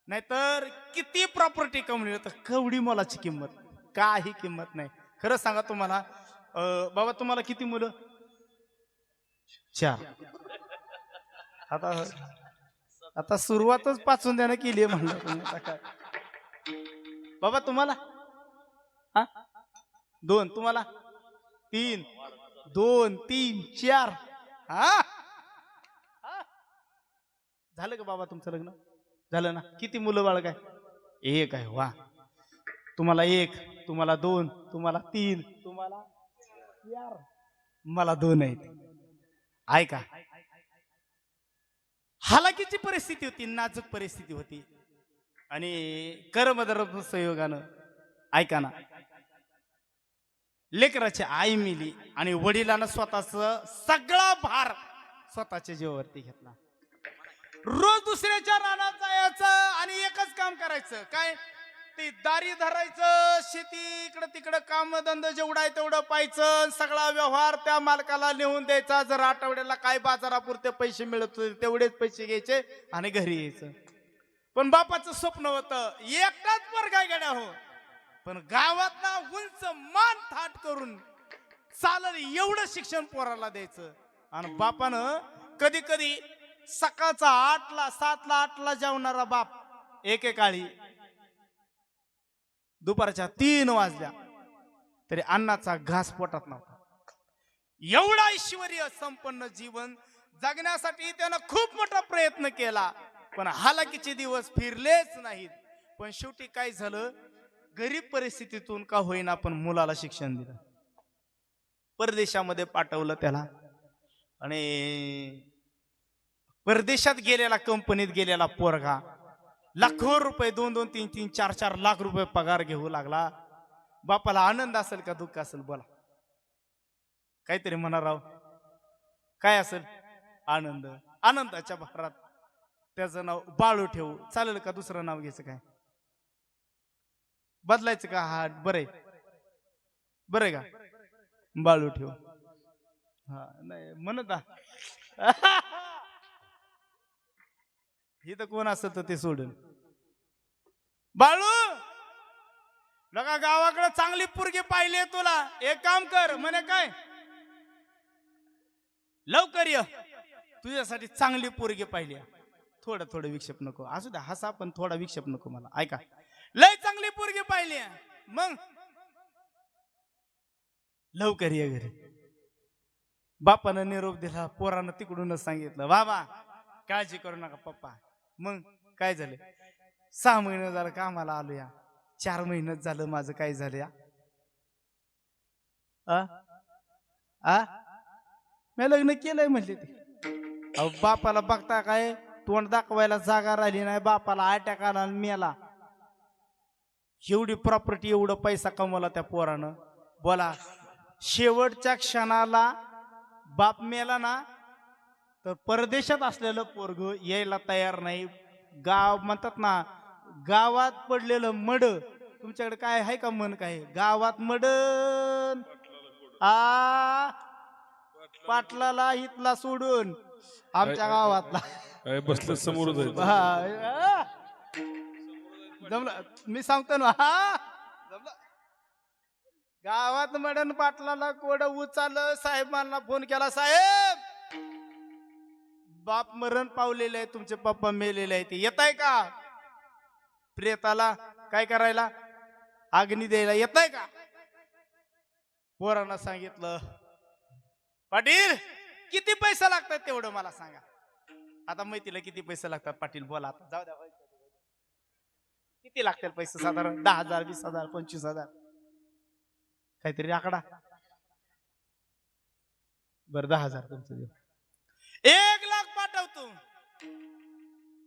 [SPEAKER 1] नाहीतर किती प्रॉपर्टी कमवली तर कवडी मोलाची किंमत, काही किंमत नाही. खरं सांगा तुम्हाला, बाबा तुम्हाला किती मुलं? 4. आता सुरुवातच पाचून द्यानं केली आहे म्हणलं तुम्ही. आता काय बाबा तुम्हाला? हा, 2. तुम्हाला? 3. 2, 3, 4. हा, झालं का बाबा तुमचं लग्न? झालं ना? किती मुलं बाळ काय? 1 आहे. वा. तुम्हाला 1, तुम्हाला 2, तुम्हाला 3, तुम्हाला 4, मला 2 आहेत. ऐका, हालाकीची परिस्थिती होती, नाजूक परिस्थिती होती आणि करमदर संयोगानं ऐका ना, लेकराची आई मिली आणि वडिलांना स्वतःच सगळा भार स्वतःच्या जीवावरती घेतला. रोज दुसऱ्याच्या रानात जायचं आणि एकच काम करायचं, काय ते दारी धरायचं, शेती इकडं तिकडं काम धंदा जेवढा आहे तेवढं पाहायचं, सगळा व्यवहार त्या मालकाला नेऊन द्यायचा. जर आठवड्याला काय बाजारापुरते पैसे मिळत होते तेवढेच पैसे घ्यायचे आणि घरी यायचं. पण बापाचं स्वप्न होतं एकटाच पोरगा गड्या हो, पण गावातला उंच मान थाट करून चालल एवढं शिक्षण पोराला द्यायचं. आणि बापानं कधी कधी सकाळचा 8ला 7ला 8ला जेवणारा बाप एकेकाळी दुपारच्या 3 वाजल्या तरी अन्नाचा घास पोटात नव्हता. एवढा ऐश्वर्य संपन्न जीवन जगण्यासाठी त्यानं खूप मोठा प्रयत्न केला, पण हालाकीचे दिवस फिरलेच नाहीत. पण शेवटी काय झालं, गरीब परिस्थितीतून का होईना पण मुलाला शिक्षण दिलं, परदेशामध्ये पाठवलं त्याला. आणि परदेशात गेलेला, कंपनीत गेलेला पोरगा लाखो रुपये, 2-2, 3-3, 4-4 लाख रुपये पगार घेऊ लागला. बापाला आनंद असेल का दुःख असेल? बोला, काहीतरी म्हणा राव. काय असेल? आनंद. आनंदाच्या भरात त्याचं नाव बाळू ठेवू. चालेल का दुसरं नाव घ्यायचं? काय बदलायचं का? हा, बरं बरं का, बाळू ठेवू. हा, नाही म्हणत इथं कोण असत ते सोडून. बाळू, लगा गावाकडे चांगली पोरगी पाहिली तुला, एक काम कर म्हणे, काय लवकर ये, तुझ्यासाठी चांगली पोरगी पाहिली. थोडं थोडं विक्षेप नको, असू द्या हसा, पण थोडा विक्षेप नको मला. ऐका, लय चांगली पोरगी पाहिली. मग लवकर ये घरी. बापानं निरोप दिला, पोरानं तिकडूनच सांगितलं बाबा काळजी करू नका पप्पा. मग काय झालं? 6 महिने झालं कामाला आलो या, 4 महिन्यात झालं माझं काय झालं या. मी लग्न केलंय म्हणले ते. अहो बापाला बघता काय तोंड दाखवायला जागा राहिली नाही, बापाला अटॅक आला आणि मेला. एवढी प्रॉपर्टी एवढं पैसा कमवला त्या पोरानं. बोला शेवटच्या क्षणाला बाप मेला ना तर परदेशात असलेलं पोरग यायला तयार नाही. गाव म्हणतात ना, गावात पडलेलं मड. तुमच्याकडे काय आहे का मन? काय गावात मडन पाटलाला इथला सोडून आमच्या गावातला
[SPEAKER 4] बसलं समोर
[SPEAKER 1] जमलं. मी सांगतो ना, जमलं. गावात मडन पाटलाला कोड उचललं. साहेबांना फोन केला, साहेब बाप मरण पावलेले आहे, तुमचे पप्पा मेलेले आहे, ते येत आहे का प्रेताला काय करायला, अग्नी द्यायला येत आहे का? पोरांना सांगितलं, पाटील किती पैसा लागतात तेवढं मला सांगा. आता माहितीला किती पैसे लागतात पाटील बोला. आता जाऊ द्या, किती लागतील पैसे? साधारण 10,000, 20,000, 25,000 काहीतरी आकडा. बरं 10,000 तुमचं देऊ. 1 लाख पाठवतो.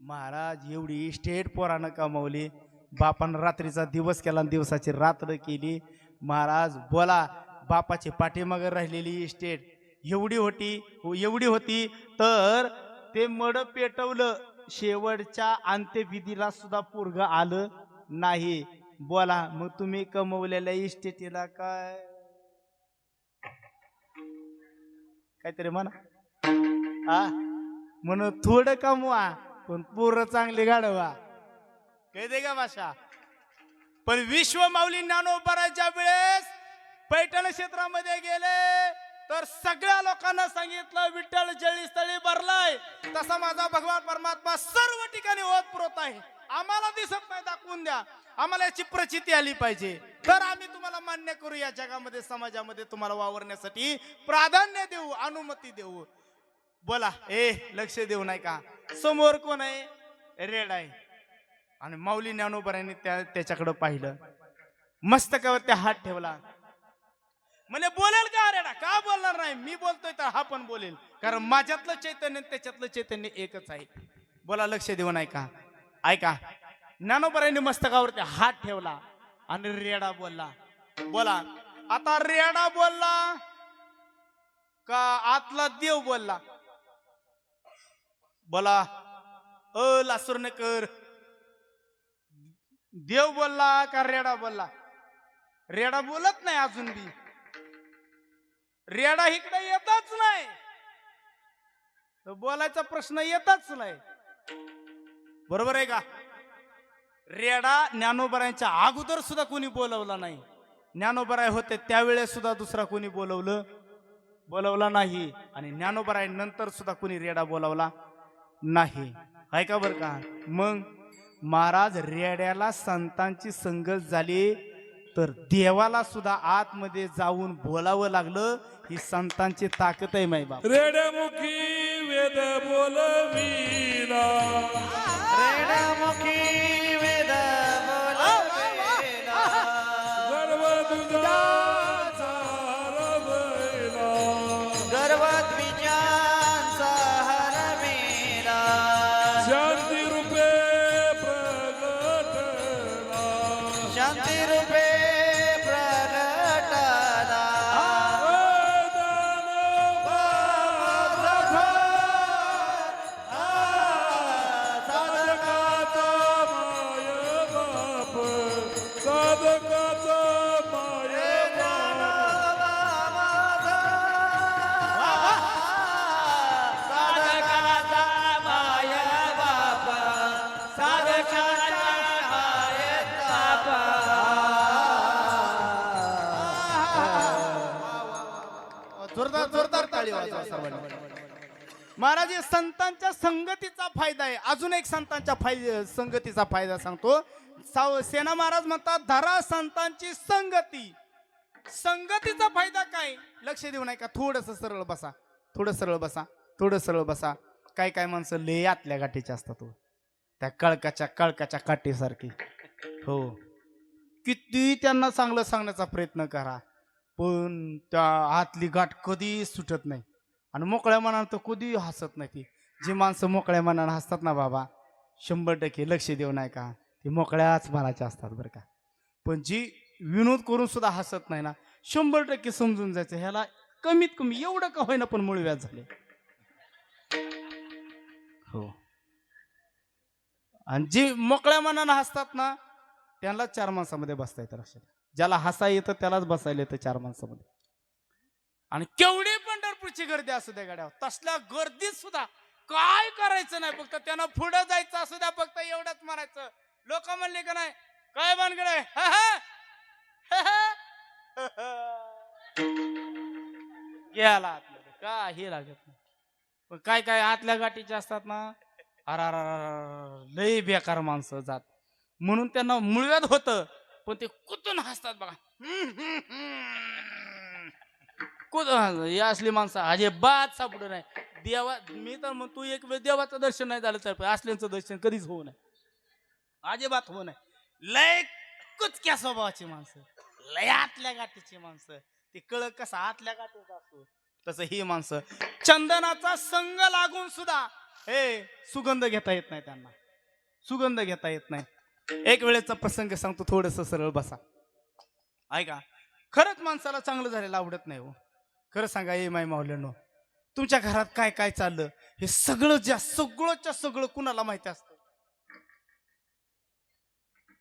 [SPEAKER 1] महाराज एवढी इस्टेट पोरानं कमावली. बापानं रात्रीचा दिवस केला आणि दिवसाची रात्र केली. महाराज बोला, बापाची पाठीमागे राहिलेली इस्टेट एवढी होती तर ते मड पेटवलं. शेवटच्या अंत्यविधीला सुद्धा पोरग आलं नाही. बोला मग तुम्ही कमवलेल्या इस्टेटीला काय काहीतरी म्हणा. म्हणून थोडं कमवा पण पोरं चांगली गाढवा. कळते का भाषा? पण विश्व माऊली ज्ञानोबाराच्या वेळेस पैठण क्षेत्रामध्ये गेले तर सगळ्या लोकांना सांगितलं विठ्ठल जळी स्थळी भरलाय, तसा माझा भगवान परमात्मा सर्व ठिकाणी ओतप्रोत आहे. आम्हाला दिसत नाही, दाखवून द्या. आम्हाला याची प्रचिती आली पाहिजे, तर आम्ही तुम्हाला मान्य करू. या जगामध्ये समाजामध्ये तुम्हाला वावरण्यासाठी प्राधान्य देऊ, अनुमती देऊ. बोला लक्ष देऊ नाही का? समोर कोण आहे? रेड आहे. आणि माऊली ज्ञानोबारांनी त्याच्याकडे पाहिलं, मस्तकावर त्या हात ठेवला. म्हणे बोलेल का रेडा? का बोलणार नाही? मी बोलतोय तर हा पण बोलेल, कारण माझ्यातलं चैतन्य त्याच्यातलं चैतन्य एकच आहे. बोला लक्ष देऊ नाही का? ऐका, ज्ञानोबारांनी मस्तकावरती हात ठेवला आणि रेडा बोलला. बोला आता रेडा बोलला का आतला देव बोलला? बोला लासूरनेकर, देव बोलला का रेडा बोलला? रेडा बोलत नाही अजून बी. रेडा इकडे येतच नाही, बोलायचा प्रश्न येतच नाही. बरोबर आहे का? रेडा ज्ञानोबारायांच्या अगोदर सुद्धा कोणी बोलवला नाही. ज्ञानोबाराय होते त्यावेळेस सुद्धा दुसरा कोणी बोलवला नाही. आणि ज्ञानोबाराय नंतर सुद्धा कोणी रेडा बोलवला नाही. आहे का बरं का? मग महाराज रेड्याला संतांची संगत झाली तर देवाला सुद्धा आतमध्ये जाऊन बोलावं लागलं. ही संतांची ताकद आहे माय बाप.
[SPEAKER 4] रेड्यामुखी वेद बोलविला,
[SPEAKER 1] रेड्यामुखी वेद बोलविला,
[SPEAKER 4] गर्वद्विजाचा हरविला,
[SPEAKER 1] गर्वद्विजाचा हरविला,
[SPEAKER 4] शांती रूपे प्रगटला,
[SPEAKER 1] शांती रूपे जोरदार ताळी वाजवा सर्वांनी. महाराज संतांच्या संगतीचा फायदा आहे. अजून एक संतांच्या संगतीचा फायदा सांगतो. सेना महाराज म्हणतात धरा संतांची संगती. संगतीचा फायदा काय लक्ष देऊ नका. थोडस सरळ बसा, थोडं सरळ बसा, थोडं सरळ बसा. काय काय माणसं लय आतल्या गाठीचे असतात हो. त्या कळकाच्या काठीसारखी. हो, किती त्यांना चांगलं सांगण्याचा प्रयत्न करा, पण त्या आतली गाठ कधी सुटत नाही. आणि मोकळ्या मनानं तर कधी हसत नाही. ती जी माणसं मोकळ्या मनानं हसतात ना बाबा, 100% लक्ष देऊ नाही का, ती मोकळ्याच मनाचे असतात बरं का. पण जी विनोद करून सुद्धा हसत नाही ना, 100% समजून जायचं ह्याला कमीत कमी एवढं का होईना पण मूळ व्याज झाले. हो, आणि जी मोकळ्या मनानं हसतात ना त्यांना 4 माणसामध्ये बसता येतं. लक्षात, ज्याला हसा येतं त्यालाच बसायला येतं 4 माणसामध्ये. आणि केवढी पंढरपूरची गर्दी असू द्या गाड्या, तसल्या गर्दीत सुद्धा काय करायचं नाही, फक्त त्यांना पुढे जायचं असू द्या, फक्त एवढंच मारायचं. लोक म्हणले का नाही काय भानगड आहे, गेला आतमध्ये, काही लागत नाही. पण काय काय आतल्या गाठीचे असतात ना, लय बेकार माणसं जात, म्हणून त्यांना मुळव्याध होतं. पण ते कुठून हसतात बघा, हे असली माणसं अजिबात सापडू नाही. देवा, मी तर मग तू एक वेळ देवाचं दर्शन नाही झालं तर असल्यांचं दर्शन कधीच होऊ नये, अजिबात होऊ नये. लय कुचक्या स्वभावाची माणसं, लय आतल्या गाठीची माणसं, ते कळ कसा आतल्या गाठीचा असतो तसं ही माणसं. चंदनाचा संग लागून सुद्धा सुगंध घेता येत नाही त्यांना, सुगंध घेता येत नाही. एक वेळेचा प्रसंग सांगतो, थोडस सरळ बसा ऐका. खरंच माणसाला चांगलं झालेलं आवडत नाही हो. खरं सांगा ए माय मावल्यानो, तुमच्या घरात काय काय चाललं हे सगळं सगळंच्या सगळं कुणाला माहिती असतं.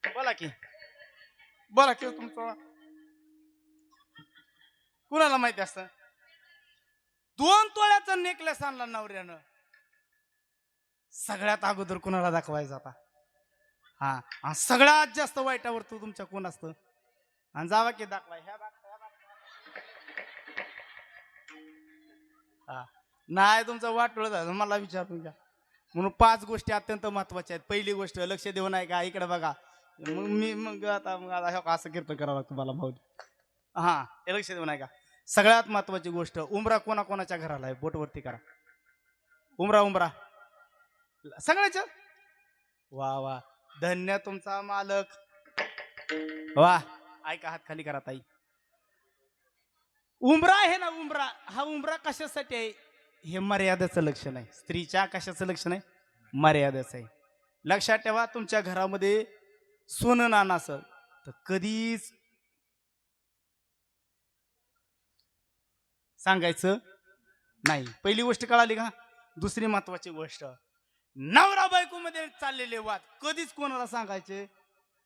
[SPEAKER 1] बोला की तुमचं कुणाला माहिती असतं. 2 तोळ्याचा नेकलेस आणला नवऱ्यानं, सगळ्यात अगोदर कुणाला दाखवायचा आता. हा, सगळ्यात जास्त वाईटावर तू तुमच्या कोण असतं, आणि जावा की दाखवाय ह्या नाही तुमचं वाटोळ झालं, मला विचारून घ्या. म्हणून 5 गोष्टी अत्यंत महत्वाच्या आहेत. पहिली गोष्ट लक्ष देऊ नाही का, इकडे बघा. मग आता असं कीर्तन करावं लागतं मला भाऊ. हे लक्ष देऊ नाही का. सगळ्यात महत्वाची गोष्ट, उमरा कोणाकोणाच्या घराला आहे बोटवरती करा. उमरा सगळ्याच्या. वा धन्य तुमचा मालक, वा. ऐका, हात खाली करा ताई. उमरा आहे ना, हा उमरा कशासाठी आहे, हे मर्यादेचं लक्षण आहे. स्त्रीच्या कशाचं लक्षण आहे, मर्यादेचं आहे. लक्षात ठेवा, तुमच्या घरामध्ये सोनं नाणं असेल तर कधीच सांगायचं नाही. पहिली गोष्ट कळाली का. दुसरी महत्वाची गोष्ट, नवरा बायको मध्ये चाललेले वाद कधीच कोणाला सांगायचे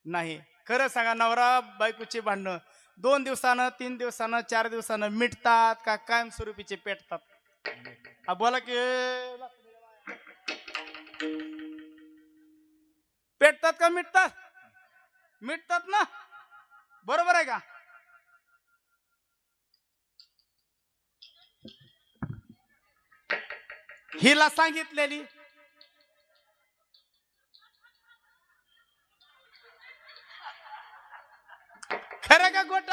[SPEAKER 1] नाही. खरं सांगा, नवरा बायकोचे भांडणं 2 दिवसानं, 3 दिवसानं, 4 दिवसानं मिटतात का कायमस्वरूपीचे पेटतात. बोला की पेटतात का मिटतात, मिटतात ना, बरोबर आहे का. हिला सांगितलेली खरं का गोट,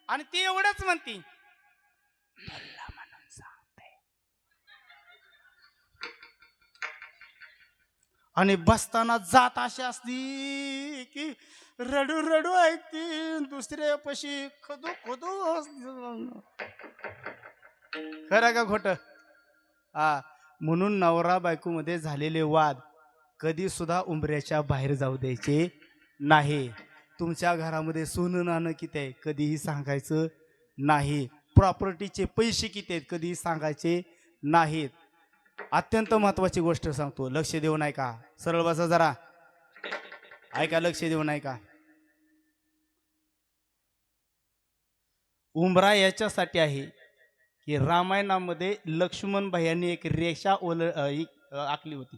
[SPEAKER 1] आणि ती एवढंच म्हणती म्हणून सांगते, आणि बसताना जात अशी असती की रडू रडू ऐकती, दुसऱ्या पशी खदू खरं का खोट. म्हणून नवरा बायको मध्ये झालेले वाद कधी सुद्धा उंबऱ्याच्या बाहेर जाऊ द्यायचे नाही. तुमच्या घरामध्ये सोनं नाणं किती आहे कधीही सांगायचं नाही. प्रॉपर्टीचे पैसे किती आहेत कधीही सांगायचे नाहीत. अत्यंत महत्वाची गोष्ट सांगतो, लक्ष देऊ नाही का. सरळ बसा जरा, ऐका, लक्ष देऊ नाही का. उंबरा याच्यासाठी आहे की रामायणामध्ये लक्ष्मण भाईंनी एक रेषा आखली होती,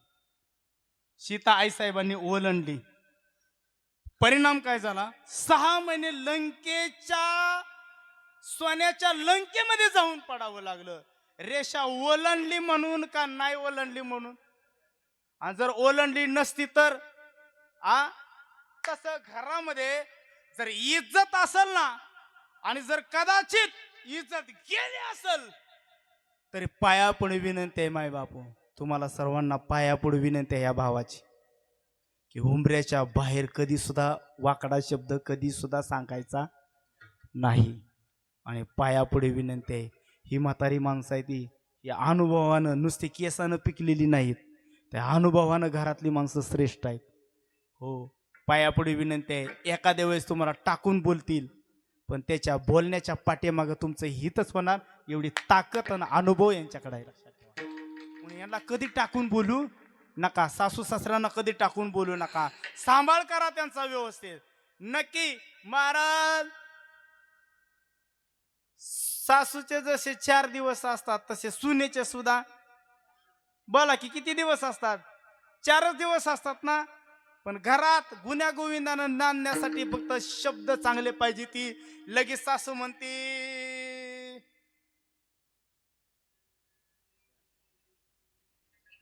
[SPEAKER 1] सीता आईसाहेबांनी ओलांडली. परिणाम काय झाला, 6 महिने लंकेच्या सोन्याच्या लंकेमध्ये जाऊन पडावं लागलं. रेषा ओलांडली म्हणून का नाही ओलांडली म्हणून. आणि जर ओलांडली नसती तर तसं घरामध्ये जर इज्जत असेल ना आणि जर कदाचित इज्जत गेली असेल तरी पायापुढे विनंती आहे माय बापू, तुम्हाला सर्वांना पायापुढे विनंती आहे या भावाची, की हुंबऱ्याच्या बाहेर कधी सुद्धा वाकडा शब्द कधी सुद्धा सांगायचा नाही. आणि पायापुढे विनंती आहे, ही म्हातारी माणसं आहे ती या अनुभवानं, नुसती केसानं पिकलेली नाहीत, त्या अनुभवानं घरातली माणसं श्रेष्ठ आहेत. हो, पायापुढे विनंती आहे, एखाद्या वेळेस तुम्हाला टाकून बोलतील पण त्याच्या बोलण्याच्या पाठीमागं तुमचं हितच होणार, एवढी ताकद आणि अनुभव यांच्याकडे आहे. लक्षात ठेवा. म्हणून यांना कधी टाकून बोलू नका, सासू सासऱ्यांना कधी टाकून बोलू नका, सांभाळ करा त्यांचा व्यवस्थित. नक्की महाराज, सासूचे जसे 4 दिवस असतात तसे सुनेचे सुद्धा, बोला की किती दिवस असतात? 4च दिवस असतात ना. पण घरात गुन्ह्या गोविंदानं नांदण्यासाठी फक्त शब्द चांगले पाहिजे. ती लगेच सासू म्हणते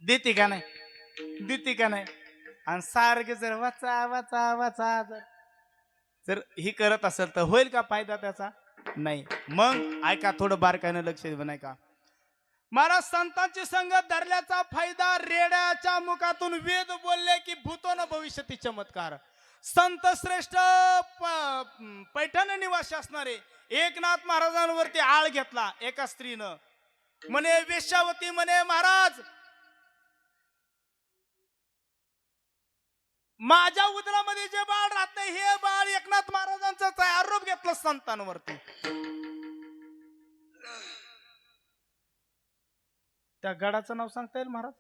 [SPEAKER 1] देते का नाही, देते का नाही, आणि सारखे जर वाचा वाचा वाचा जर ही करत असेल तर होईल का फायदा त्याचा? नाही. मग ऐका, थोडं बारकाईनं लक्ष देऊ नाही का. महाराज, संतांची संगत धरल्याचा फायदा, रेड्याच्या मुखातून वेद बोलले की भूतोन भविष्यती चमत्कार. संत श्रेष्ठ पैठण निवासी असणारे एकनाथ महाराजांवरती आळ घेतला एका स्त्रीनं. म्हणे वेश्यावती, म्हणे महाराज माझ्या उदरामध्ये जे बाळ राहते हे बाळ एकनाथ महाराजांचाच आहे, आरोप घेतला संतांवरती. त्या गडाचं नाव सांगता येईल महाराज?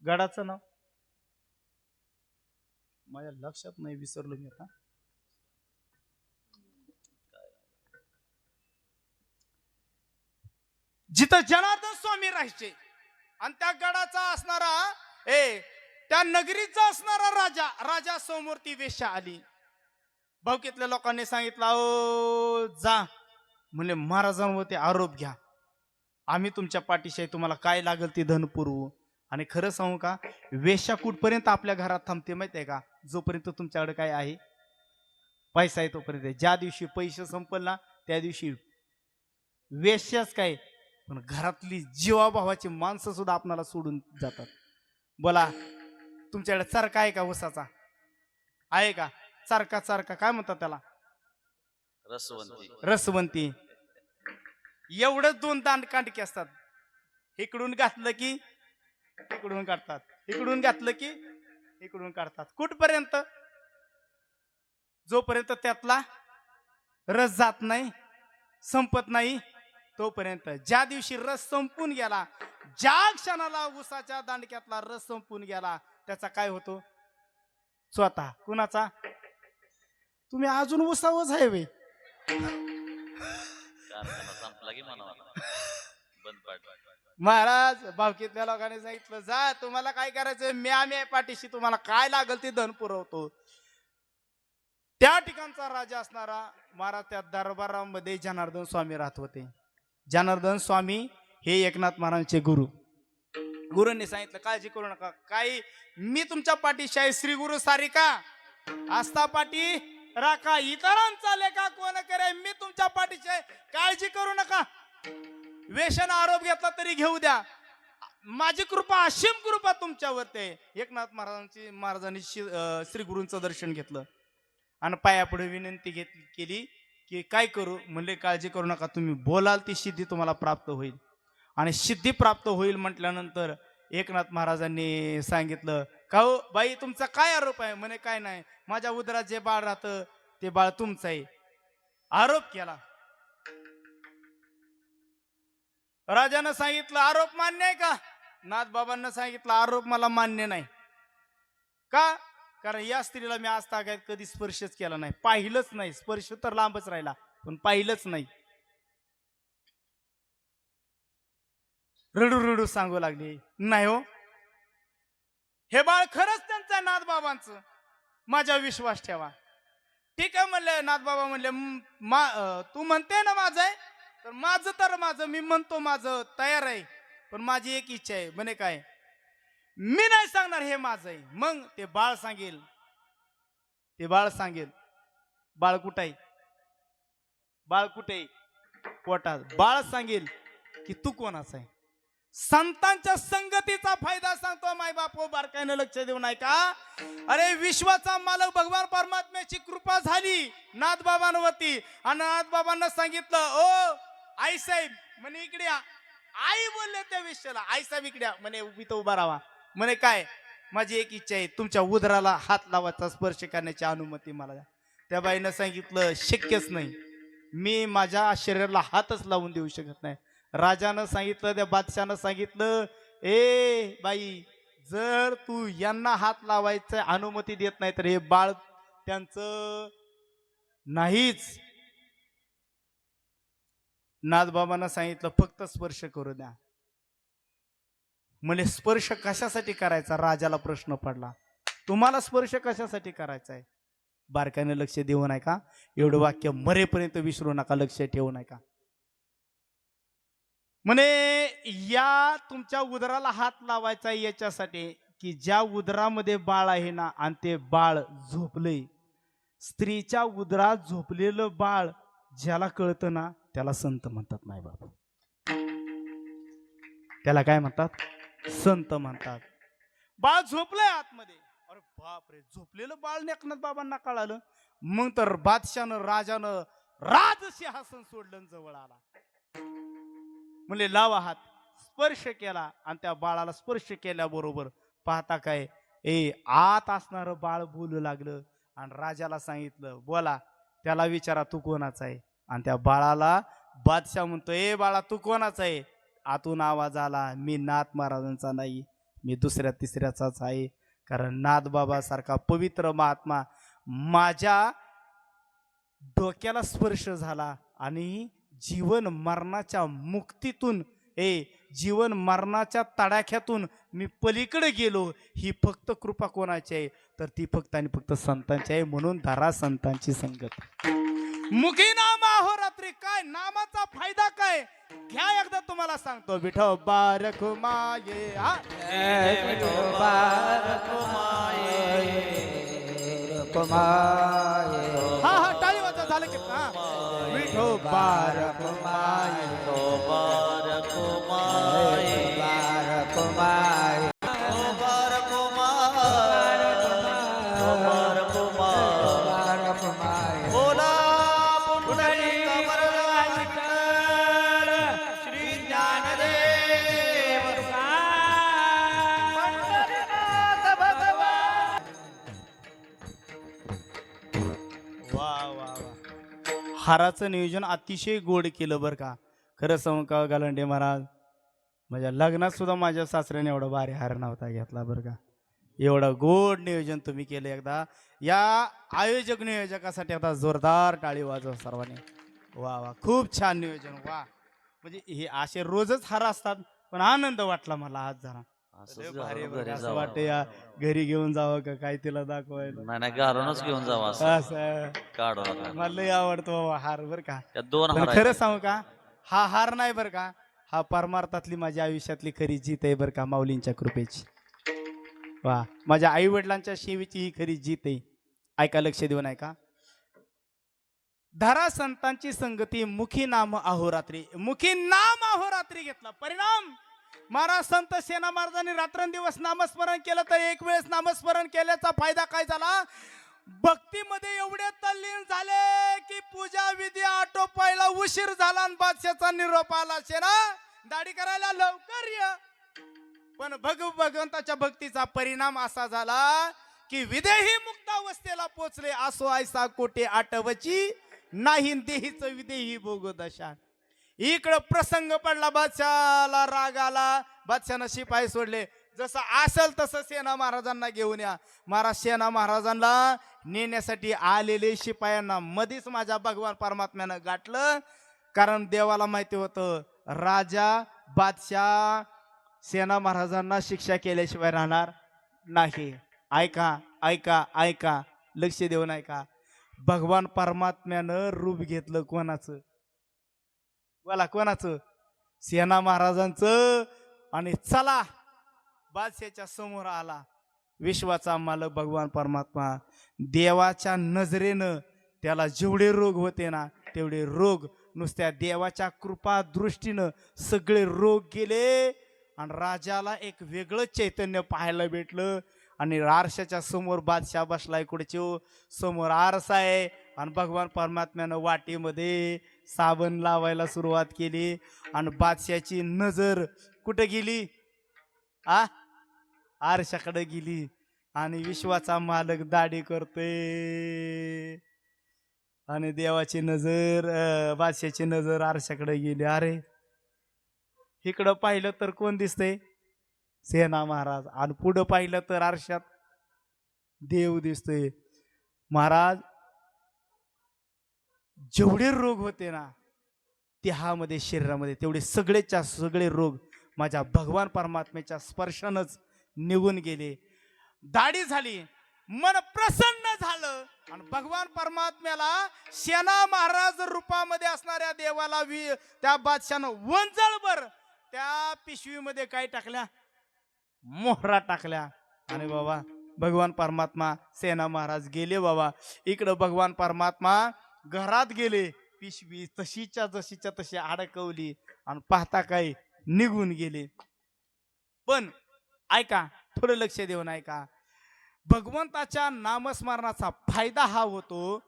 [SPEAKER 1] गडाचं नाव माझ्या लक्षात नाही, विसरलो मी आता. जिथं जनार्दन स्वामी राहायचे आणि त्या गडाचा असणारा त्या नगरीचा असणारा राजा समोर ती वेश्या आली. भावकीतल्या लोकांनी सांगितलं, ओ जा म्हणजे महाराजांवरती आरोप घ्या, आम्ही तुमच्या पाठीशी आहे, तुम्हाला काय लागेल ती धन पुरवू. आणि खरं सांगू का, वेश्या कुठपर्यंत आपल्या घरात थांबते माहिती आहे का? जोपर्यंत तुमच्याकडे काय आहे, पैसा आहे तोपर्यंत. ज्या दिवशी पैसे संपल ना त्या दिवशी वेश्याच काय, पण घरातली जीवाभावाची माणसं सुद्धा आपणाला सोडून जातात. बोला, तुमच्याकडे चरका आहे का? उसाचा आहे का? चरका काय म्हणतात त्याला? रसवंती. एवढंच 2 दांडकांडकी असतात. इकडून घातलं की इकडून काढतात, इकडून घातलं की इकडून काढतात. कुठपर्यंत? जोपर्यंत त्यातला रस जात नाही, संपत नाही तोपर्यंत. ज्या दिवशी रस संपून गेला, ज्या क्षणाला उसाच्या दांडक्यातला रस संपून गेला, त्याचा काय होतो? स्वतः कुणाचा? तुम्ही अजून उसावच आहे वे. महाराज, भावकीतल्या लोकांनी सांगितलं, जा तुम्हाला काय करायचं, मी आम्ही पाठीशी, तुम्हाला काय लागल ते धन पुरवतो. त्या ठिकाणचा राजा असणारा महाराज, त्या दरबारामध्ये जनार्दन स्वामी राहत होते. जनार्दन स्वामी हे एकनाथ महाराजांचे गुरु. गुरुंनी सांगितलं, काळजी करू नका, काही मी तुमच्या पाठीशी आहे. श्री गुरु सारिका आस्था पाठी राखा, इतरांचा लेखा कोण करे, मी तुमच्या पाठीशी आहे, काळजी करू नका. वेशाने आरोप घेतला तरी घेऊ द्या, माझी कृपा, असीम कृपा तुमच्यावरती आहे. एकनाथ महाराजांनी श्री गुरूंचं दर्शन घेतलं आणि पायापुढे विनंती केली की काय करू? म्हणले, काळजी करू नका, तुम्ही बोलाल ती सिद्धी तुम्हाला प्राप्त होईल. आणि सिद्धी प्राप्त होईल म्हटल्यानंतर एकनाथ महाराजांनी सांगितलं, का हो बाई, तुमचा काय आरोप आहे? म्हणे काय नाही, माझ्या उदरात जे बाळ राहतं ते बाळ तुमचं आहे. आरोप केला. राजानं सांगितलं, आरोप मान्य आहे का? नाथबाबांना सांगितलं, आरोप मला मान्य नाही. का? कारण या स्त्रीला मी आज तागायत कधी स्पर्शच केला नाही, पाहिलंच नाही. स्पर्श तर लांबच राहिला, पण पाहिलंच नाही. रडू रडू सांगू लागली, नाही हो, हे बाळ खरंच त्यांचं आहे, नाथबाबांचं, माझा विश्वास ठेवा. ठीक आहे म्हणले. नाथबाबा म्हणले, तू म्हणते ना माझं आहे, तर माझं मी म्हणतो, माझं तयार आहे, पण माझी एक इच्छा आहे. म्हणे काय? मी नाही सांगणार हे माझं आहे. मग ते बाळ सांगेल. बाळ कुठं आहे? बाळ कुठे? पोटात. बाळ सांगेल की तू कोणाचा आहे. संतांच्या संगतीचा फायदा सांगतो माय बाप बारकाईनं लक्ष देऊ नाही का? अरे विश्वाचा मालक भगवान परमात्म्याची कृपा झाली नाथबाबांवरती आणि नाथबाबांना सांगितलं ओ आई साहेब म्हणे इकडे या. आई बोलले त्या विषयाला आई साहेब इकडे या. म्हणे इथं उभा राहा. म्हणे काय? माझी एक इच्छा आहे तुमच्या उदराला हात लावायचा स्पर्श करण्याची अनुमती मला द्या. त्या बाईनं सांगितलं शक्यच नाही, मी माझ्या शरीराला हातच लावून देऊ शकत नाही. राजानं सांगितलं त्या बादशानं सांगितलं ए बाई जर तू यांना हात लावायचं अनुमती देत नाही तर हे बाळ त्यांचं नाहीच. नाथबाबांना सांगितलं फक्त स्पर्श करू द्या. म्हणजे स्पर्श कशासाठी करायचा? राजाला प्रश्न पडला. तुम्हाला स्पर्श कशासाठी करायचा आहे? बारकाईने लक्ष देऊ नये का? एवढं वाक्य मरेपर्यंत विसरू नका, लक्ष ठेवू नये का? म्हणे या तुमच्या उदराला हात लावायचा याच्यासाठी की ज्या उदरामध्ये बाळ आहे ना आणि ते बाळ झोपले, स्त्रीच्या उदरात झोपलेलं बाळ ज्याला कळतं ना त्याला संत म्हणतात. नाही बाबा त्याला काय म्हणतात? संत म्हणतात. बाळ झोपलंय आतमध्ये. अरे बापरे, झोपलेलं बाळ एकनाथ बाबांना कळालं. मग तर बादशानं राजानं राजसिंहासन सोडलं आणि जवळ आला. म्हणले लावा हात. स्पर्श केला आणि त्या बाळाला स्पर्श केल्याबरोबर पाहता काय आत असणार बाळ बोलू लागलं आणि राजाला सांगितलं बोला. त्याला विचारा तू कोणाचा आहे? आणि त्या बाळाला बादशाह म्हणतो ए बाळा तू कोणाचा आहे? आतून आवाज आला मी नाथ महाराजांचा नाही, मी दुसऱ्या तिसऱ्याचाच आहे. कारण नाथबाबा सारखा पवित्र महात्मा माझ्या डोक्याला स्पर्श झाला आणि जीवन मरणाच्या मुक्तीतून जीवन मरणाच्या तडाख्यातून मी पलीकडे गेलो. ही फक्त कृपा कोणाची आहे? तर ती फक्त आणि फक्त संतांची आहे. म्हणून धरा संतांची संगत. मुखी नाम अहोरात्री. काय नामाचा फायदा काय घ्या एकदा तुम्हाला सांगतो. विठोबा रखुमाये
[SPEAKER 4] विठोबा रखुमाये रखुमाये.
[SPEAKER 1] हा हा टाळी वाजवा झालं की हा. विठोबा रखुमाये
[SPEAKER 4] विठोबा रखुमाये रखुमाये.
[SPEAKER 1] हाराचं नियोजन अतिशय गोड केलं बरं का. खरं सांगू का गालंडे महाराज, माझ्या लग्नात सुद्धा माझ्या सासऱ्याने एवढा भारी हार नव्हता घेतला बरं का. एवढं गोड नियोजन तुम्ही केलं. एकदा या आयोजक नियोजकासाठी आता जोरदार टाळी वाजव सर्वांनी. वा वा खूप छान नियोजन. वा म्हणजे हे असे रोजच हार असतात पण आनंद वाटला मला आज जरा. भारी बरं. असं वाटतं या घरी घेऊन जावं का काय तिला दाखवायला.
[SPEAKER 3] नाही घालूनच घेऊन जावा
[SPEAKER 1] असं
[SPEAKER 3] काढू
[SPEAKER 1] मला लय आवडतो बाबा हार बरं का.
[SPEAKER 3] त्या दोन
[SPEAKER 1] पण खरं सांगू का हा हार नाही बरं का, हा परमार्थातली माझ्या आयुष्यातली खरी जीत आहे बरं का, माऊलींच्या कृपेची. वा माझ्या आई वडिलांच्या सेवेची ही खरी जीत आहे. ऐका लक्ष देऊन ऐका. धरा संतांची संगती मुखी नाम अहोरात्री. मुखी नाम अहोरात्री घेतला परिणाम. महाराज संत सेना महाराजांनी रात्रंदिवस नामस्मरण केलं तर एक वेळेस नामस्मरण केल्याचा फायदा काय झाला? भक्तीमध्ये एवढे तल्लीन झाले की पूजा विधी आटोपायला उशीर झाला आणि बादशाचा निरोप आला. सेना दाढी करायला लवकर ये. पण भगवंताच्या भक्तीचा परिणाम असा झाला की विदेही मुक्तावस्थेला पोचले. असो ऐसा कोटे आठवची नाही देहीच विदेही भोग दशा. इकडं प्रसंग पडला, बादशाला राग आला. बादशानं शिपाई सोडले. जसं असेल तसं सेना महाराजांना घेऊन या. महाराज सेना महाराजांना नेण्यासाठी आलेले शिपायांना मध्येच माझ्या भगवान परमात्म्यानं गाठलं. कारण देवाला माहिती होतं राजा बादशाह सेना महाराजांना शिक्षा केल्याशिवाय राहणार नाही. ऐका ऐका ऐका लक्ष देऊन ऐका. भगवान परमात्म्यानं रूप घेतलं कोणाचं? बोला कोणाचं? सेना महाराजांचं. आणि चला बादशाच्या समोर आला विश्वाचा मालक भगवान परमात्मा. देवाच्या नजरेनं त्याला जेवढे रोग होते ना तेवढे रोग नुसत्या देवाच्या कृपा दृष्टीनं सगळे रोग गेले आणि राजाला एक वेगळं चैतन्य पाहायला भेटलं. आणि आरशाच्या समोर बादशाह बसलाय कुठचे समोर आरसा आहे आणि भगवान परमात्म्यानं वाटेमध्ये साबण लावायला सुरुवात केली आणि बादशाची नजर कुठं गेली आरशाकडे गेली आणि विश्वाचा मालक दाढी करतोय आणि देवाची नजर बादशाची नजर आरशाकडे गेली. अरे इकडं पाहिलं तर कोण दिसतंय सेना महाराज आणि पुढं पाहिलं तर आरशात देव दिसतोय. महाराज जेवढे रोग होते ना देहामध्ये शरीरामध्ये तेवढे सगळेच्या सगळे रोग माझ्या भगवान परमात्म्याच्या स्पर्शानंच निघून गेले. दाढी झाली, मन प्रसन्न झालं आणि भगवान परमात्म्याला सेना महाराज रूपामध्ये असणाऱ्या देवाला त्या बादशानं वंजळभर त्या पिशवीमध्ये काय टाकल्या मोहरा टाकल्या. आणि बाबा भगवान परमात्मा सेना महाराज गेले. बाबा इकडं भगवान परमात्मा घरात गेले, पिशवी तशीच्या जशीच्या तशी अडकवली आणि पाहता काय निघून गेले. पण ऐका, थोडं लक्ष देऊन ऐका, भगवंताच्या नामस्मरणाचा फायदा हा होतो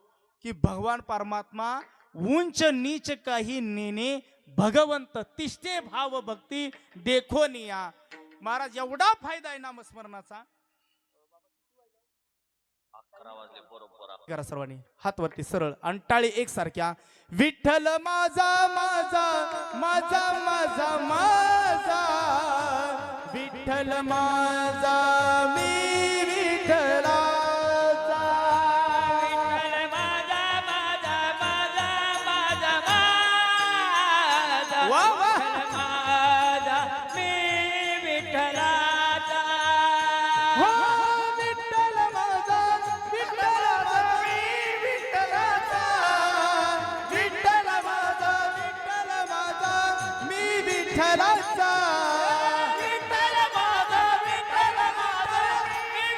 [SPEAKER 1] की भगवान परमात्मा उंच नीच काही नेने भगवंत तिष्ठे भाव भक्ती देखो निया. महाराज एवढा फायदा आहे नामस्मरणाचा.
[SPEAKER 3] 11 वाजले बरोबर.
[SPEAKER 1] करा सर्वांनी हात वरती सरळ आणि टाळी एकसारख्या. विठ्ठल माझा माझा माझा माझा माझा विठ्ठल माझा मी विठ्ठलाचा.
[SPEAKER 3] विठ्ठल माझा माझा माझा माझा माझा.
[SPEAKER 1] वा वा.
[SPEAKER 3] विठ्ठल माझा मी विठ्ठलाचा.
[SPEAKER 1] हो विठ्ठल माझा विठ्ठलाचा मी विठ्ठलाचा. विठ्ठल माझा मी विठ्ठलाचा.
[SPEAKER 3] विठ्ठल माझा मी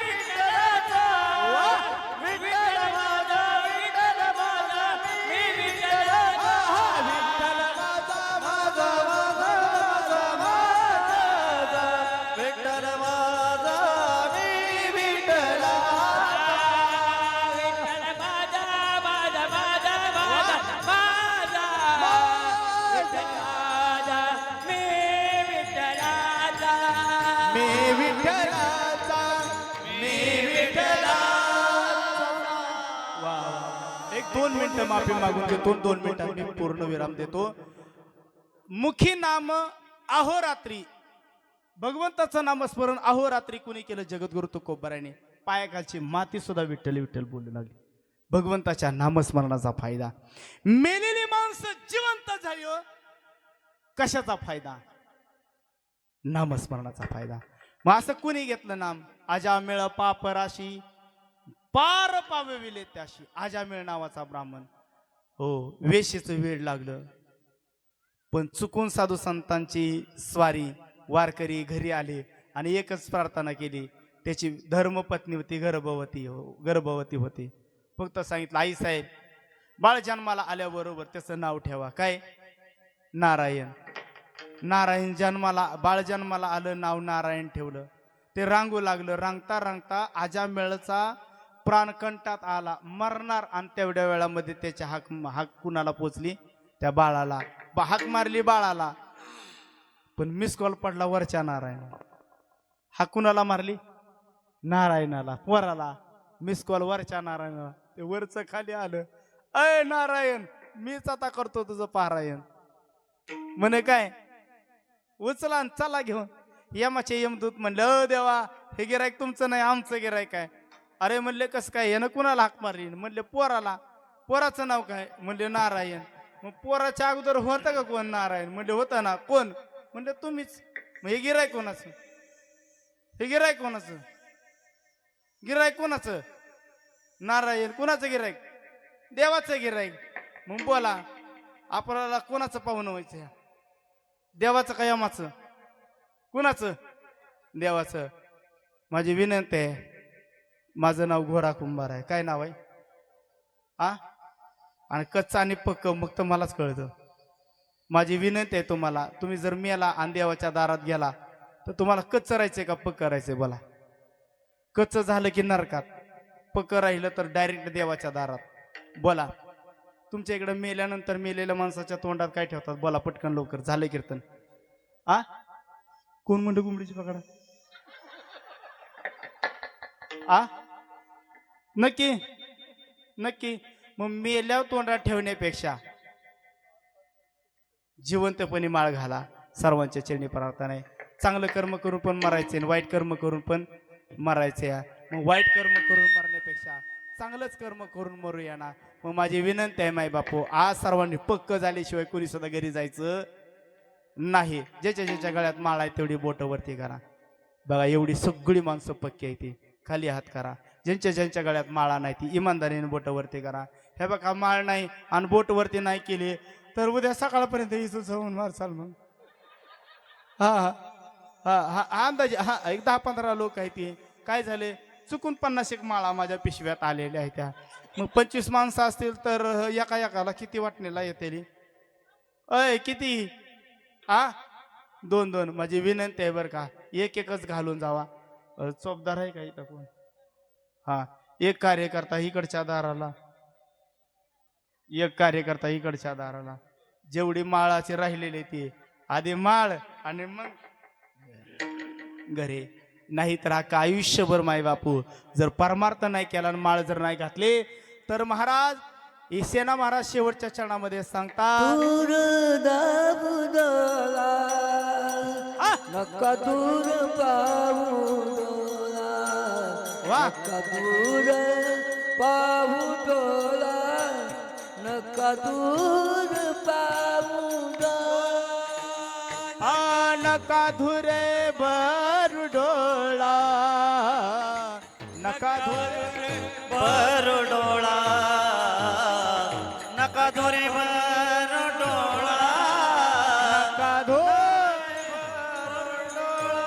[SPEAKER 3] विठ्ठलाचा. विठ्ठल माझा मी विठ्ठलाचा.
[SPEAKER 1] विठ्ठल माझा माझा माझा माझा विठ्ठल माझा मी विठ्ठलाचा.
[SPEAKER 3] विठ्ठल माझा माझा माझा माझा माझा. विठ्ठल माझा मी विठ्ठलाचा.
[SPEAKER 1] मी विठ्ठलाचा मी विठ्ठलाचा. वा एक 2 मिनिटं माफी मागून घेतो. 2 मिनिटात मी पूर्ण विराम देतो. मुखी नाम अहोरात्री, भगवंताचं नामस्मरण अहोरात्री कुणी केलं? जगद्गुरु तुकोबारायने. पायाखालची माती सुद्धा विठ्ठल विठ्ठल बोलू लागली. भगवंताच्या नामस्मरणाचा फायदा. मेलेली माणसं जिवंत झाली हो. कशाचा फायदा? नामस्मरणाचा फायदा. मग असं कुणी घेतलं नाम? अजामेळ पापराशी पार पावविले त्याशी. अजामेळ नावाचा ब्राह्मण, हो वेशीचं वेळ लागलं पण चुकून साधू संतांची स्वारी वारकरी घरी आले आणि एकच प्रार्थना केली. त्याची धर्मपत्नी होती, गर्भवती होती. फक्त सांगितलं, आई साहेब बाळ जन्माला आल्याबरोबर त्याचं नाव ठेवा. काय? नारायण. नारायण जन्माला, बाळ जन्माला आलं, नाव नारायण ठेवलं. ते रांगू लागलं. रांगता रांगता अजामेळचा प्राण कंठात आला, मरणार. आणि तेवढ्या वेळामध्ये त्याची हाक कुणाला पोचली? त्या बाळाला. हाक मारली बाळाला, पण मिस कॉल पडला वरच्या नारायणाला. हाक कुणाला मारली? नारायणाला. पोराला मिस कॉल वरच्या नारायणाला. ते वरचं खाली आलं. अय नारायण, मीच आता करतो तुझं पारायण. म्हणे काय? उचला चला घेऊन. यमाचे यमदूत म्हणलं, देवा हे गिरायक तुमचं नाही, आमचं गिरायक आहे. अरे म्हणले कसं काय? यानं कुणाला हाक मारली? म्हणले पोराला. पोराचं नाव काय? म्हणले नारायण. मग पोराच्या अगोदर होतं का कोण नारायण? म्हणले होतं ना. कोण? म्हणले तुम्हीच. मग हे गिरायक कोणाचं? हे गिरायक कोणाचं? गिरायक कोणाचं? नारायण. कोणाचं गिरायक? देवाचं गिरायक. मग बोला, आपल्याला कोणाचं पाहुणं व्हायचं? देवाचं का यमाचं? कुणाचं? देवाचं. माझी विनंती आहे, माझं नाव घोरा कुंभार आहे. काय नाव आहे? आणि कच्चा आणि पक्क मग तर मलाच कळतं. माझी विनंती आहे तुम्हाला, तुम्ही जर मेला आणि देवाच्या दारात गेला तर तुम्हाला कच्चं राहायचंय का पक्क करायचंय बोला. कच्चं झालं की नरकात, पक्क राहिलं तर डायरेक्ट देवाच्या दारात बोला. तुमच्या इकडे मेल्यानंतर मेलेल्या माणसाच्या तोंडात काय ठेवतात बोला पटकन लवकर. झालं कीर्तन. आ कोण म्हणतो गुंबडीची पकडा? आ नक्की नक्की. मग मेल्यावर तोंडात ठेवण्यापेक्षा जिवंतपणे माळ घाला. सर्वांच्या चरणी प्रार्थना आहे. चांगलं कर्म करून पण मरायचे आणि वाईट कर्म करून पण मरायचे. मग वाईट कर्म करून मरण्यापेक्षा चांगलंच कर्म करून मरूया ना. मग माझी विनंती आहे माय बापू, आज सर्वांनी पक्क झाल्याशिवाय कोणी सुद्धा घरी जायचं नाही. ज्याच्या ज्याच्या गळ्यात माळ आहे तेवढी बोटं वरती करा. बघा एवढी सगळी माणसं पक्की आहे ती. खाली हात करा. ज्यांच्या ज्यांच्या गळ्यात माळा नाही ती इमानदारीने बोटं वरती करा. हे बघा माळ नाही आणि बोट वरती नाही केली तर उद्या सकाळपर्यंत इसू होऊन मारसाल मग. हा हा हा हा अंदाजे हा एक 10-15 लोक आहे ते. काय झाले चुकून 50 माळा माझ्या पिशव्यात आलेल्या आहेत त्या. मग 25 माणसं असतील तर एका एकाला किती वाटणीला येते? अय किती? आ 2-2. माझी विनंती आहे बरं का, एक एकच घालून जावा. चोपदार आहे का इथं कोण? हा एक कार्यकर्ता इकडच्या दाराला, एक कार्यकर्ता इकडच्या दाराला. जेवढी माळाची राहिलेली ती आधी माळ आणि मग घरे. नाही तर अख्खा आयुष्यभर माय बापू जर परमार्थ नाही केला आणि माळ जर नाही घातले तर महाराज ईसेना महाराज शेवटच्या चरणामध्ये सांगतात
[SPEAKER 3] नका दूर पाहू डोला,
[SPEAKER 1] वा
[SPEAKER 3] नका दूर पाहू डोला, नका दूर पाहू डोला.
[SPEAKER 1] नका धुरे भर डोळा, नका धुरे भर डोळा, नका धुरे भर डोळा, नका धुरे भर डोळा.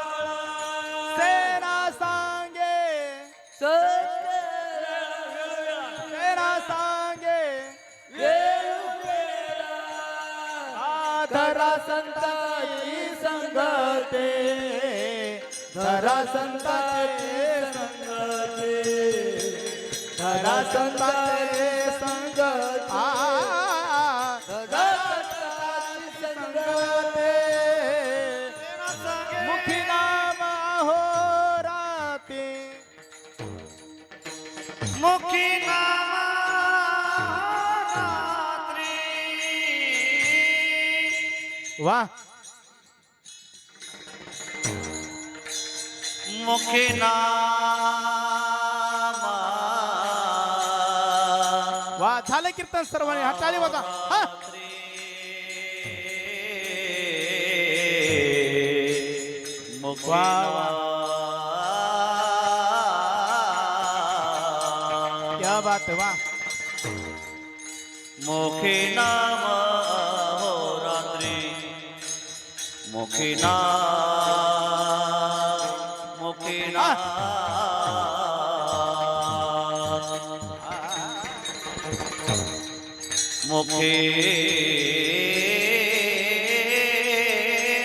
[SPEAKER 1] सेना सांगे, सेना सांगे धरा संताची संगते, धरा संताचे संगते, धरा संताचे संगते, धरा संताची संगते. मुखी नाम हो राते, मुखी नाम रात्री. वाह
[SPEAKER 6] मुखी नाम
[SPEAKER 1] वा झालं कीर्तन सर्वांनी हा टाळी वाजा. हा
[SPEAKER 6] मुखी
[SPEAKER 1] वा, क्या बात वा.
[SPEAKER 6] मुखी नाम हो रात्री, मुखी नाम, मुखी नाम, मुखी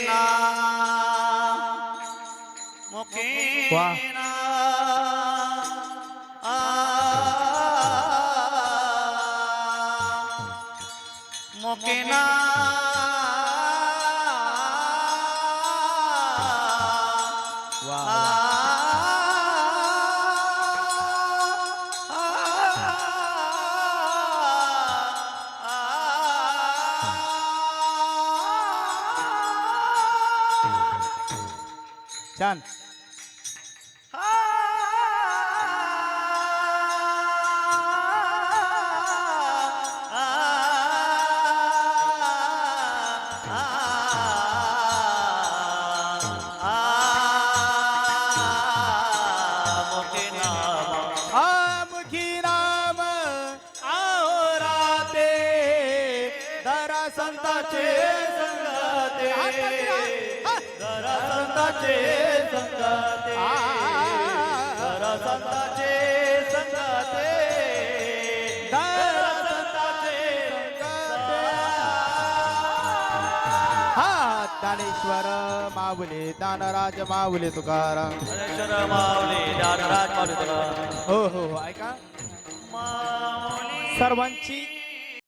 [SPEAKER 6] नाम, मुखी
[SPEAKER 1] वाह.
[SPEAKER 6] मुखी ना
[SPEAKER 1] छान. मुखी नाम आहो राते, धरा संताचे संगते, धरा संताचे संगते, धरा संताचे संगते, धरा संताचे ज्ञानेश्वर माऊली दानराज माऊली तुकाराम
[SPEAKER 6] ज्ञानेश्वर माऊली ज्ञानराज माऊली तुकाराम.
[SPEAKER 1] हो हो हो ऐका
[SPEAKER 6] माऊली
[SPEAKER 1] सर्वांची